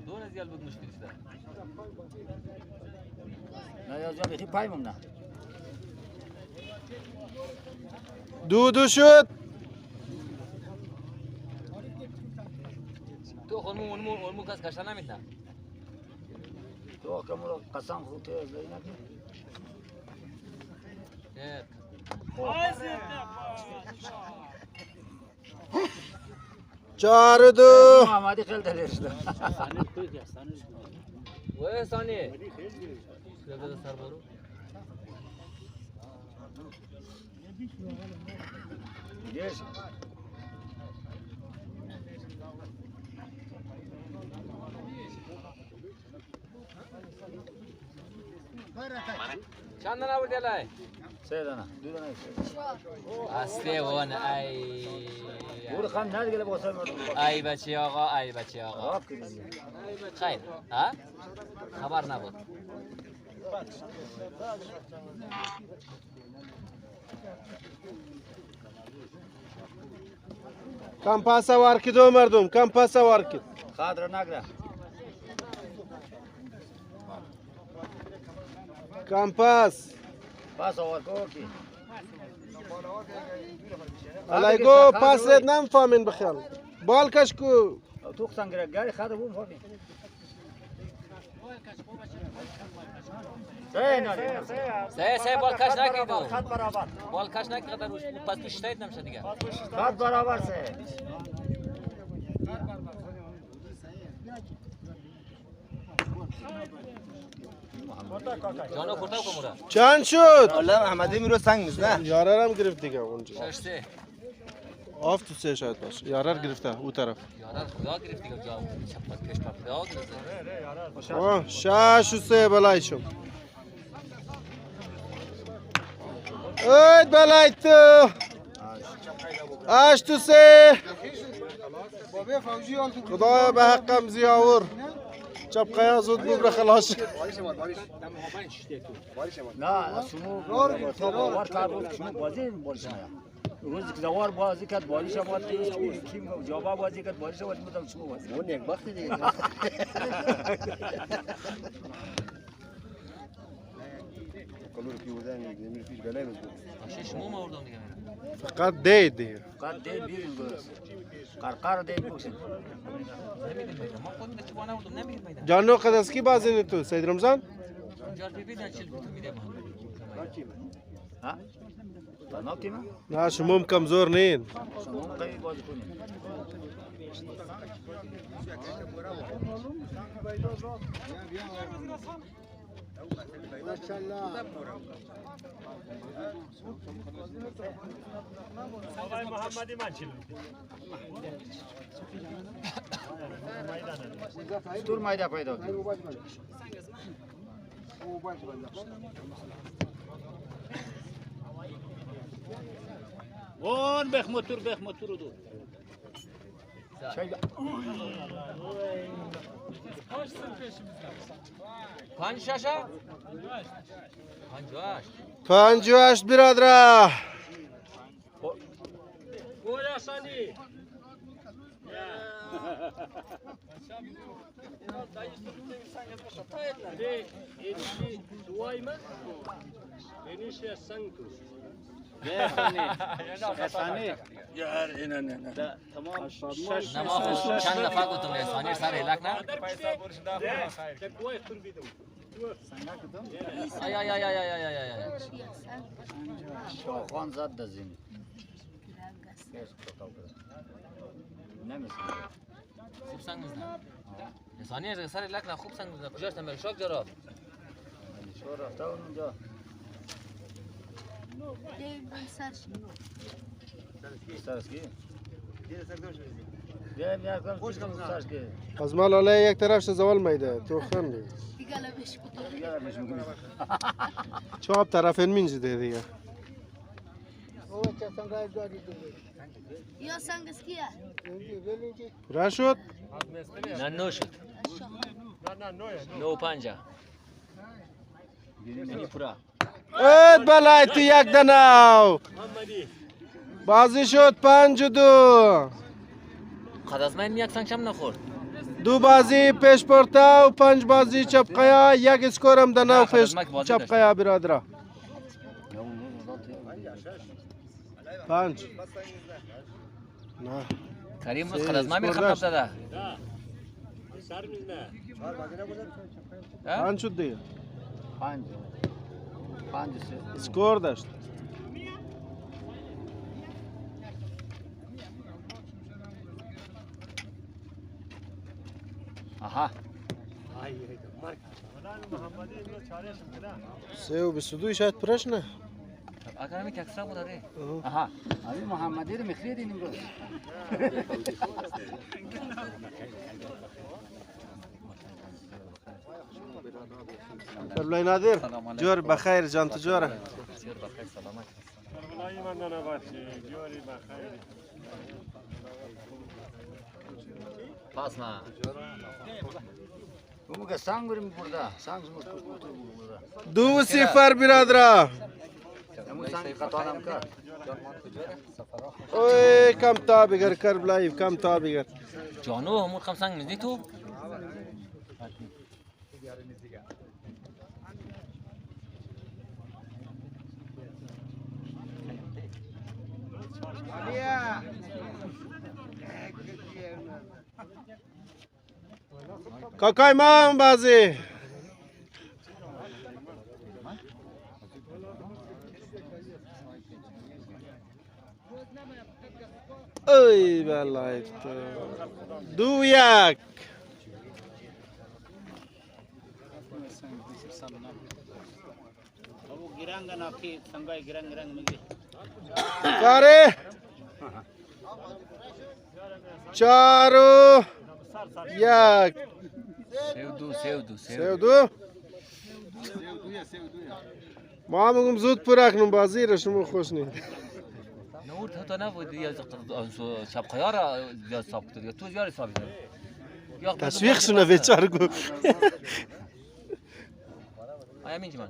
دون از یال بود مشکل شده نه یا جان بخی پایمم نه دو شد تو اونمو کس کشتن نمیتن تو که مرا قسم خود از دینا چهار دو محمدی خیلی دلیرش ده وای ثانیه بده سر برو دیش چند دانه بود یلای؟ 3 دانه 2 دانه استه وان ای بور خان نه دیگه بوسه ای بچه آقا ای بچه آقا خیر ها خبر نبود کم پاس سوار کی دو مردم کم پاس سوار کی خاطر نگره کم پاس پاس آور کو کی علایگو پاس رد نمیفهمین بخیال بال کش کو تو سنگره گاری خاطر بوم فهمی سه بال کش نکیدو خط برابر بال کش نکید روش پس تو شتایت نمیشه دیگه خط برابر سه جانو کورتاو کومورا چند شد الله محمدی میرو سنگ نیست نه یارر هم گرفت دیگه اونجا 6-3 آف تو سه شاید باشه یارر گرفته او طرف یاران خدا گرفت دیگه جا چپ پیش پر خدا گرفت آه 6 و 3 بلای شم اید بلای تو 8 و 3 خدایا به حقم زیاور چپ قیا زود ببره خلاص نه شما باور کار شما بازی بازی نه روزی که زوار بازی کرد بازی شما تیم جواب بازی کرد بازی شما میتونم شما بازی اون یک وقتی دیگه کلور کی بودن نمیره پیش بلای روز شش مو آوردم دیگه فقط دید دیگه قد دین بیرون گوش قرقر دین بوشن نمیدونم ما خودم چه بانه آوردم نمیدونم جانو قدسکی بازی تو سید رمضان جار ببین چیل بود میدم ها بنا تیم نه شما هم کمزور نین شما قوی بازی کنید آقای محمدی من چیل دور مایدا پیدا کنید اون بخ موتور رو دو پنج شاشه 58 58 برادر گل آسانی نما چند نفر گفتم احسانی سر هلاک نه آی آی آی آی آی آی آی شاخان زد دزین نمیشه خوب سنگ میزنه احسانی سر هلاک نه خوب سنگ میزنه کجاش تمر شاک جرا شو رفته اونجا سرسکی بیا میاد کم خوش کم سرسکی از مال علی یک طرف زوال میده تو خندی دیگه لبش میکنی چهار طرفین منجده دیگه یا سنگسکیه پورا شد نه نو شد نو پنجه یعنی پورا اید بلای تو یک دناو بازی شد 5-2. قد از من یک سنگ چم نخورد. 2 بازی پیش پورتا و 5 بازی چپقیا. یک اسکور هم در نو پیش چپقیا برادرا. 5 نه کریم روز قد از من میرخم نبزده. 5 شد دیگه. 5 اسکور داشت. آها 3-22 شاید پرش نه. اگر همی که اکسرا بود داره. آها علی محمدی رو میخریدین امروز قبلای نادر جور بخیر جان تجاره. بسیار بخیر سلامت. پاس ما. اون که سنگ بریم برده سنگ موتور برده 2-0 برادرا. همون سنگ خطا نم کرد اوه کم تا بگر کرب لایف کم تا بگر. جانو همون خم سنگ میزنی تو؟ کاکای ما هم بازی. ای بلای تو 2-1. गिरंग ना की संगाई गिरंग गिरंग मिली کاره 4-1 3-2 ما میگم زود پر کنم بازی را شما خوش نید. نور تا نبود یا شب خیار زیاد صاحب کرد یا تو زیاد حسابی داری. تشویق شونه بیچاره گو. آیا مینجی من؟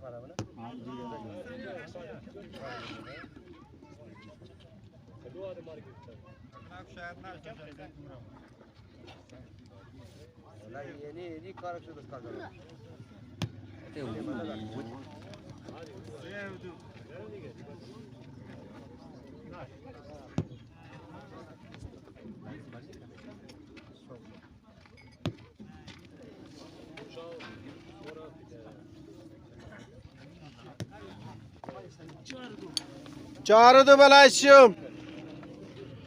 چهار دو بلایشیم.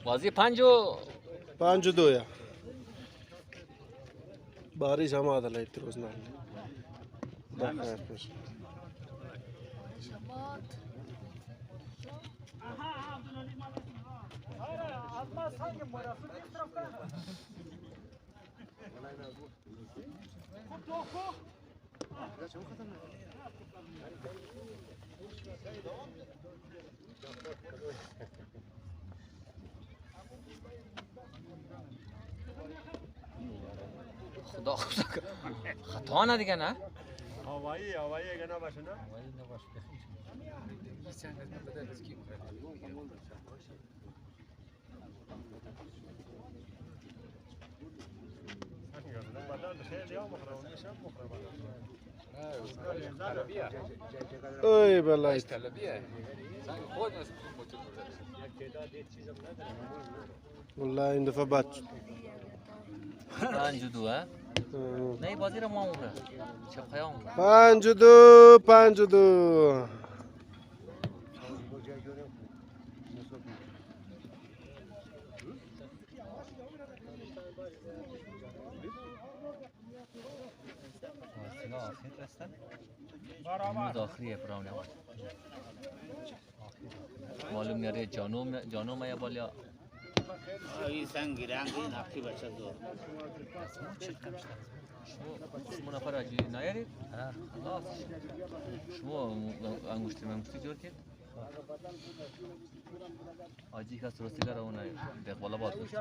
بازی 5-2 یا باریش هم آدل ایت روز نه بخیر باش. خدا خطا نه دیگه نه هوایی اگه نباشه نه اوی بلای والله این دفعه بد 5-2 نه بازی رو ما عمره چپ خیام 5-2 امروز آخریه پرام نماد معلوم نیاره جانو ما یا بالیا این سنگ गिरंग ना की बच्चा दो شما نفر آجی نیارید؟ خلاص شما انگشتی جور کرد؟ آجی که سرستی کرده اونه دقبالا باز بشید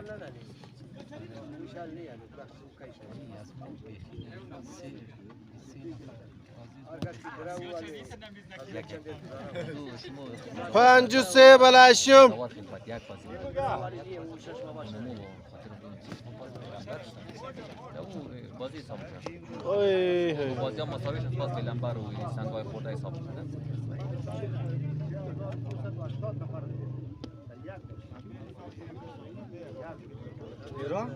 پنج و سه بلایشم. بازی حساب کرد. اوی بازی هم مساوی شد باز لمبر و سنگای خورده حساب شد. ایتو.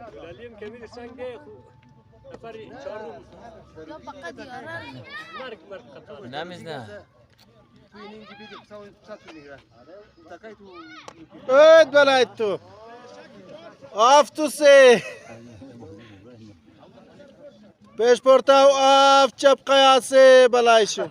عبدالعلیم کبیر سنگ نفری چهارم مرگ خطر نمیزنه. اوید بلای تو. آف تو سه. پیش پرتاو آف چپ قیاسه بلایشم.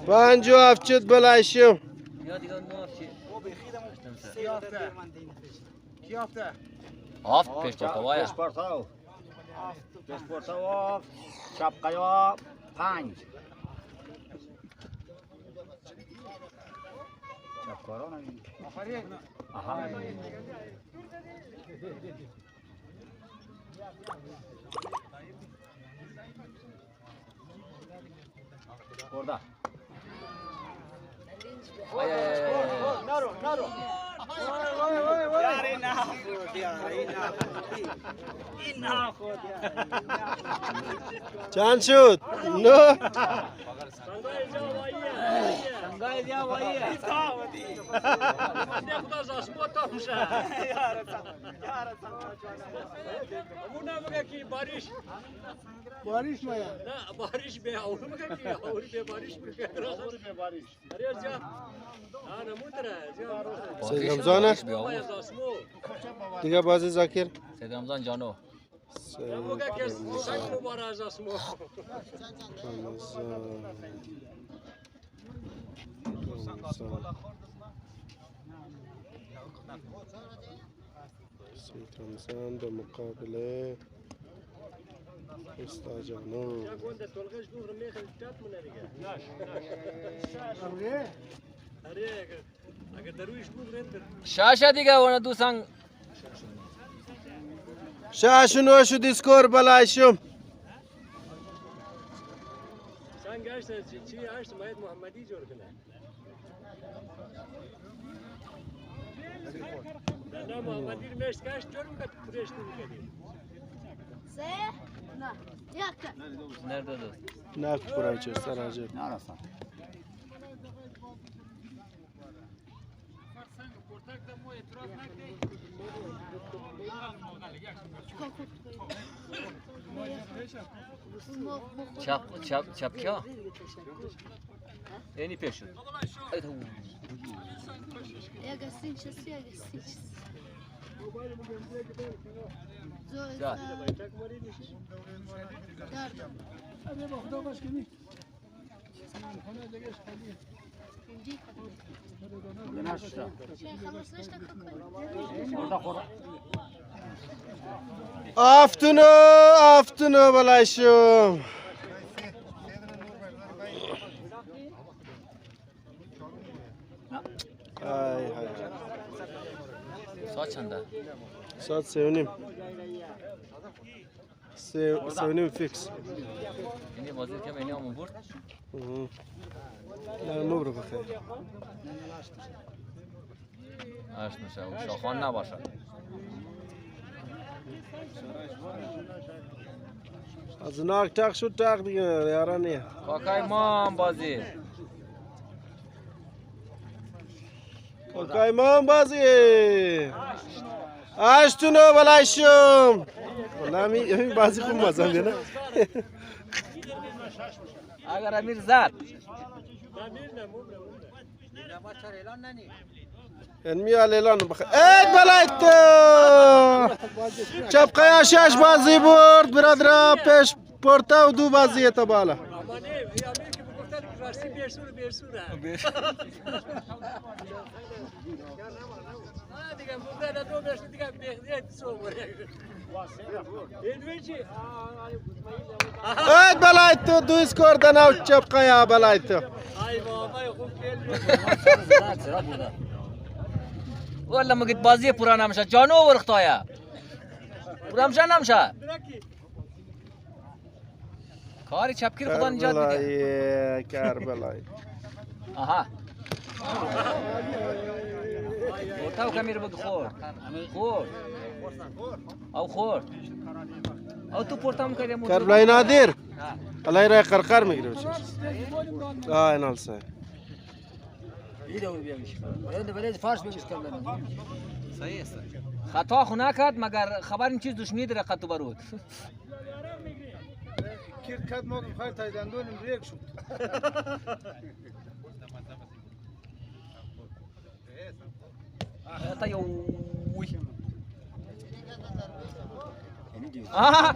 پنج و هفت بلایشم. آفت پیش پرتاوایا. پیش پرتاو چپ قیا 5 چپ کارا نمی آفرین آها برده نرو چند شد؟ نو بارش مایا بارش به اور مگه کی اور به بارش میگه اور به بارش اره جا انا مدره جا سید رمضان دیگه بازی زاکر سید رمضان جانو مگه کی سنگ مبارز اسمو سید رمضان به مقابله استاجانو شاشه دیگه اون دو سنگ شاش نوش دیسکور بلایشم. سنگ هست چی هست ماید محمدی جور کنه نه محمدی مشت کاش جور میکنه پرشت میکنه سه نه یک nerede dur? نه پرایچه سراجه نه رفتم Çap kya? Eni peşin. Ayta. یک استین شسی یک استین شسی Gel. ابي باخذ باش كني آفتونو بلایشم. Saat çanda? Saat 7:30. 7:30 fix. Yeni vazirken beni ama vur. نه مبرو بخیر. Açmışa, uşaqan nə başa? از ناک تاق شد تاق دیگه یارانه. Kakayman bazı. کایمان بازی. آشتونو بلایشم. والله همین بازی خوب مزه میده. Agar Amir zat. انمیا لیلان بخیر ای بلایت چپ قیا 6 بازی برد برادر پیش پورتا و 2 بازی تا بالا اما نه امیر که بگفتن که راستی بیرسوره دیگه مبرد دو برش دیگه بیخ سو بره این چی ای بلایت 2 اسکور دنا چپ قیا بلایت ای بابا خوب والله ما قلت بازی پورا نمیشه جانو ورختایا پورا میشه نمیشه کاری چپکیر خدا نجات بده بلای کربلای آها تو کمیر بگو خور او خور او تو پورتام کردیم کربلای نادر الله رای قرقر میگیره اینال سه خطا خو نکرد مگر خبر این چیز دشمنی در قطو برود کرکت ما که خواهی تایدندونیم ریک شد تا یوی آها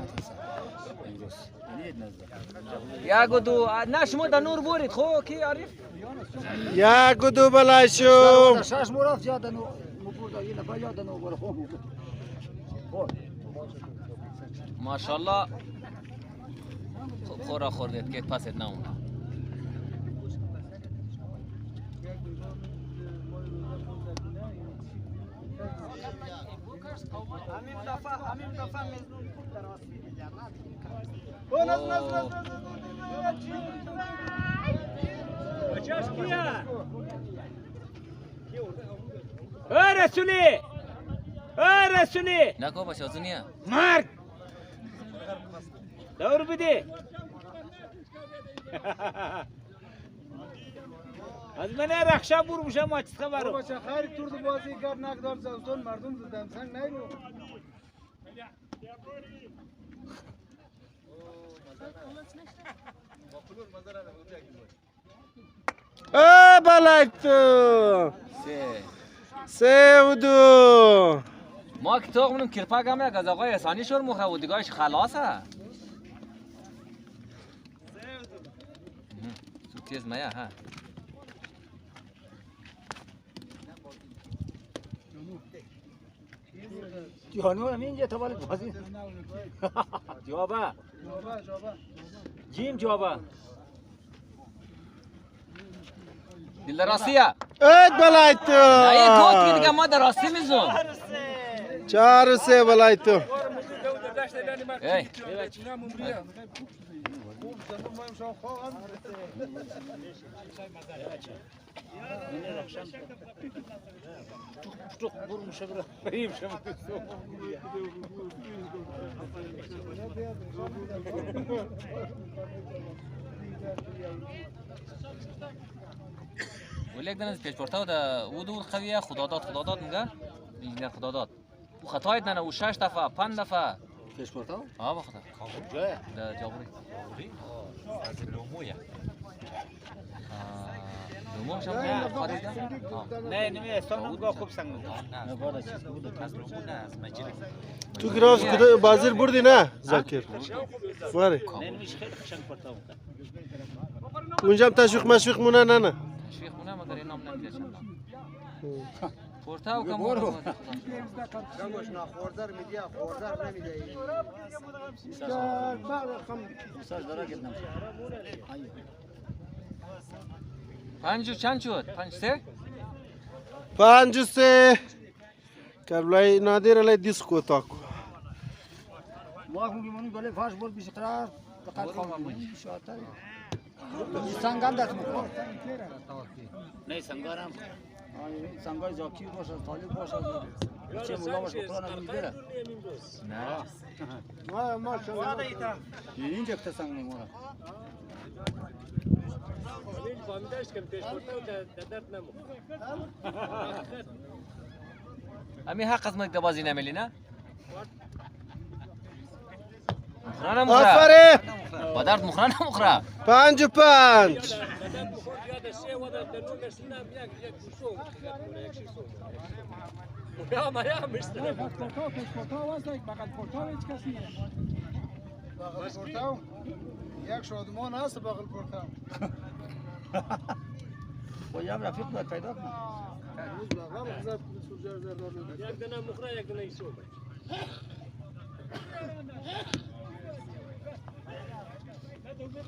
یا گدو نه شما در نور بورید خو کی عارف یا گدو بلای شو شاش مرافت یادنو مبودا یه نفر یادنو برو خوب ماشاءالله خورا خوردید که پست نمونه رسولی رسولی نکو باشه ازونیه مرد دور بده از من رخشا بور میشه ما چه خبره بچه خیلی تور بازی کرد نقدار زوزون مردم زدن سنگ نیرو ای بلایت 3 و 2 ما که تو منم کرپا گمه از آقای احسانی شور مخره و دیگهش خلاصه تو تیز میا ها جانو همین یه توالت بازی جوابا جیم جوابا دل راستیه ای بلایت ای گوت که دیگه ما در راستی میزون 4 و 3 بلایت ای بور میشه بریم شما ولی یک دنز پیش پرتاو دا او دور خویه خدا داد میگه انجینیر خدا داد او خطایت نه او 6 دفعه 5 دفعه پیش پرتاو ها بخدا جای دا جابری از لومویا لومو شما خارج نه نمی استان با خوب سنگ نه بالا چیز بود از لومو نه از مجری تو گراز کدای بازی بردی نه زاکر فاره نه نمیش خیلی قشنگ پرتاو اونجا هم تشویق مشویق مونه نه تشویق مونه مگر این نام نمیده چند پرتاو کم برو جمعش نخورده رو میدی خورده رو نمیده ساز داره گد نمیشه 5 چند شد 5 3 5 و 3 کربلای نادر علی دیسکو تاکو ما میگیم گله فاش بود بیش قرار فقط خاموشی شاطر سنگان دست میکنه نه سنگارم سنگای زاکی باشه طالب باشه چه مولا باشه قرآن میبره نه ما اینجا که سنگ میمونه فهمیدش که پیش پرتاو درد نمو امی حق از مگه بازی نمیلی نه مخرانه مخرا آفره با درد مخرانه مخرا 5 و 5 یاد سه و در نور سینم یک گوشو یک شیشو مویا مایا مشتره بغل پورتاو یک شادمان هست بغل پورتاو و یک رفیق باید پیدا کنم. یک دنه مخره یک دنه ایسو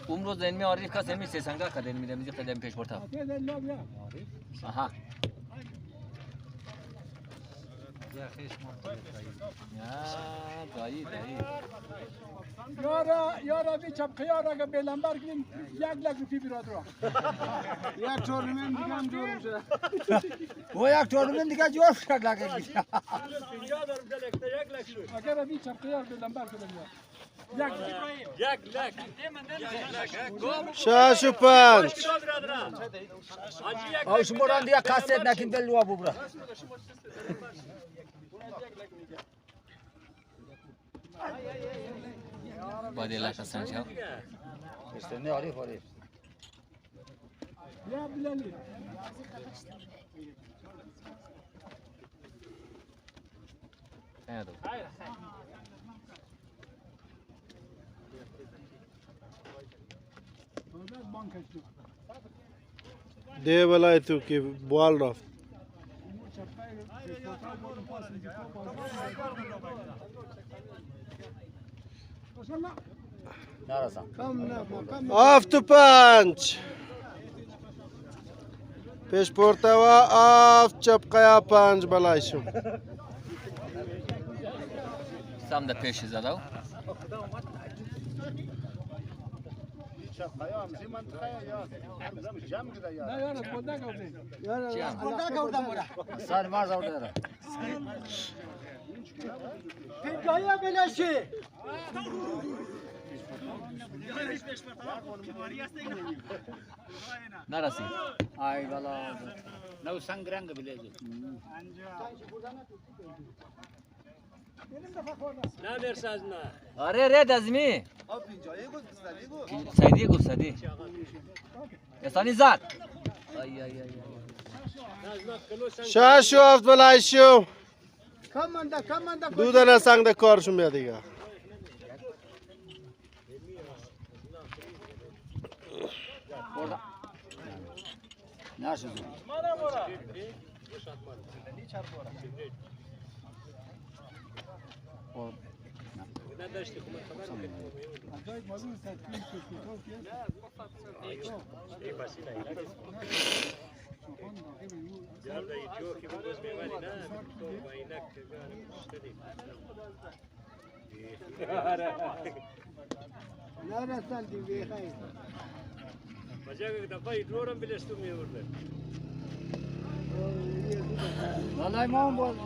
اون روز علمی عارف کس علمی سنگا کد علمی دمیزی قدم پیش برتا آها دایی یارا بی چپ خیار اگه بلنبر کنیم 1,00,000 روپی برادر یک تورنمنت دیگه هم جور میشه و یک تورنمنت دیگه جور شد لگه میشه. اگر بی چپ خیار بلنبر کنیم 1,00,000 6 و 5 او شما ران دیگه کاسته نکیم دل لوا ببره. باید لاک هستن شو استنده عارف عارف. یا بلالی هذا ده بلای تو که بال رفت نرسم. آفت و 5 پیش پورتوا آفت چپ قیا 5 بلای شو سام ده پیش زداو نه یارا بوده گفته سال مارز آورده داره. پیجایا بلاشی نرسید ای والا. نو سنگ رنگ بلیزی نه برساز نه آره رد ازمی سعیدی گفت سعیدی استانی زد ای ای ای 6 و 7 بلای شو کم منده دو دنه سنگ ده کارشون بیاد دیگه برده. نشد. نداشتی خب خبر نه رسال دیگه خیر مجاك دفاي دورم بلستو میورده والا امام بازی.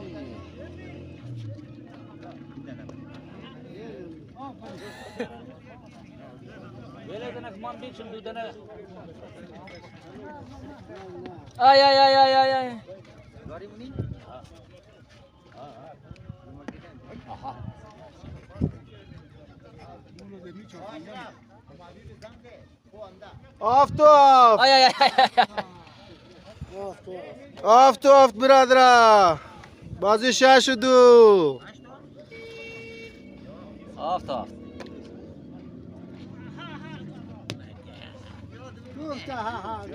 ولی دنک من بیشتر دودنه ای ای ای ای ای ای آها. آفت و آفت ای ای ای آفت و آفت برادرا بازی 6 و 2 آفت آفت گفته ها ها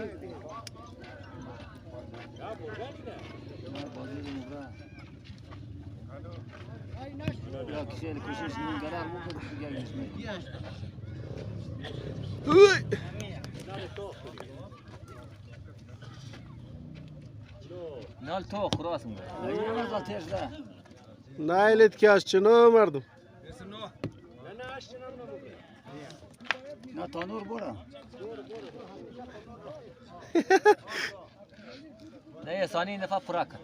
یا کسی کوشش نمی‌کنه موقع دیگه اسم. نال تو خلاص میگه این مرد آتش ده. نایلت که از چنو مردم نه تانور برا. نه ثانی این دفعه پورا کن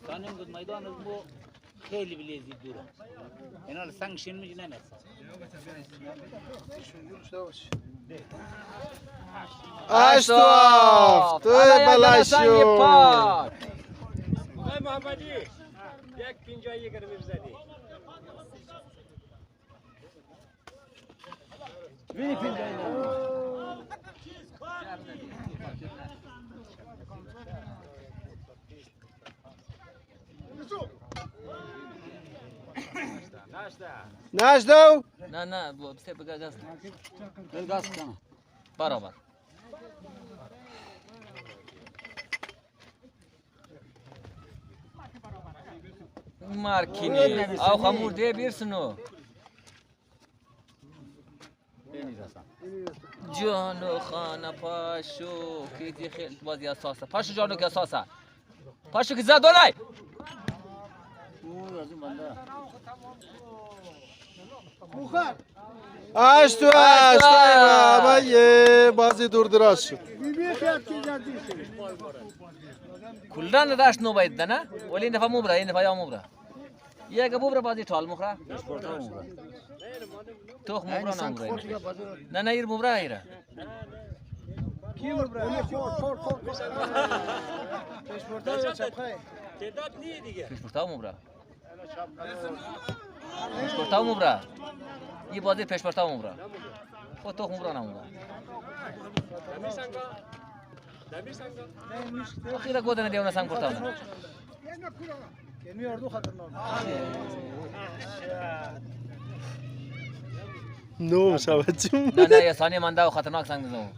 کانیم گود میدان از مو خیلی بلیزی دوره اینا سنگ شین میگه نه آشت و آفت توی بلای شو آی محمدی یک پینجایی گر میرزدی بینی پینجایی نه. نشدو نه نه بسته بگه گاز گاز کنم برابر مارکینی او خمور ده بیرسنو جانو خانه پاشو که دی خیلی بازی اساسه پاشو جانو که اساسه پاشو که زدولای هشت و هشت بازی دور دراز شد کلان داشت نو باید نه ولی این دفعه مبره این دفعه یا مبره یک مبره بازی ټال مخره توخ مبره نه مبره نه نه ایر مبره ایره پیشبرتا مبره پیشبرتا مبره یه بازی پیشبرتا مبره خود توخ مبره نه مبره خیره گودن دیونه سنگ کرتا نه نو شود چون نه نه یه ثانیه منده و خطرناک سنگ زنم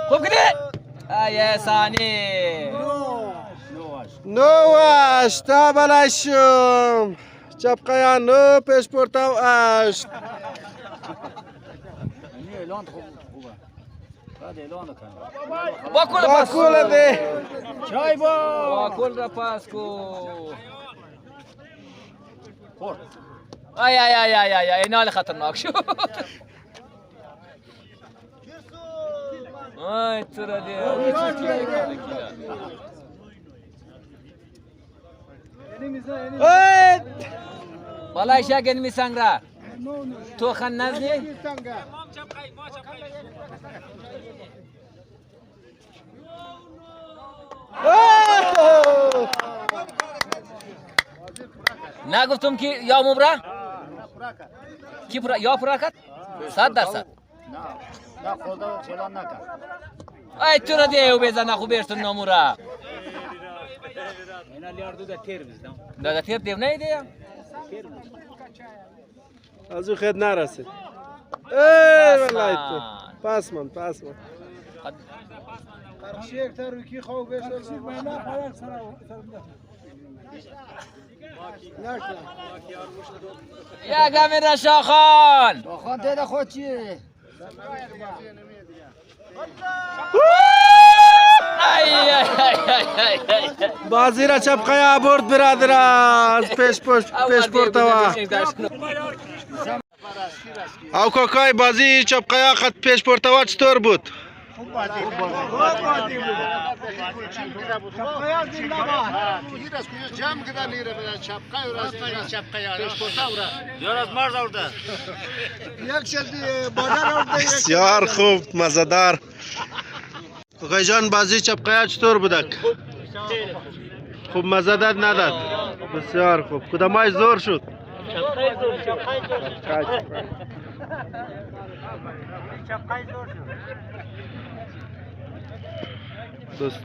خوب کده یه ثانیه نو هشت بلشم چپقیا نو پیش پرتاو هشت اعلان خوبه بعد اعلان کنه باکول ده چای با باکول را پاس کو خور ای ای ای ای ای این حال خطرناک شد ای ترا دی بالای شاگن می سنگرا تو خن نزدی نگفتم که یا مبره کی پورا یا پورا کرد 100% نه خدا چلان نکرد ای تو را دیو بزن خوب برسون نمورا اینا لیاردو ده تیر بزدم دادا تیر دیو نه ایده از او خید نرسید ای والله تو پس من قرشی اکتر روکی خواه بشت یا گمی رشا خان خان دیده خود چیه؟ بازی را چپقیا برد برادر از پیش پرتوا او کاکای بازی چپقیا خط پیش پرتوا چطور بود؟ بسیار خوب مزدار کاکای جان بازی چپقیا چطور بودک؟ خوب مزه داد نداد؟ بسیار خوب کدامای زور شد؟ دوست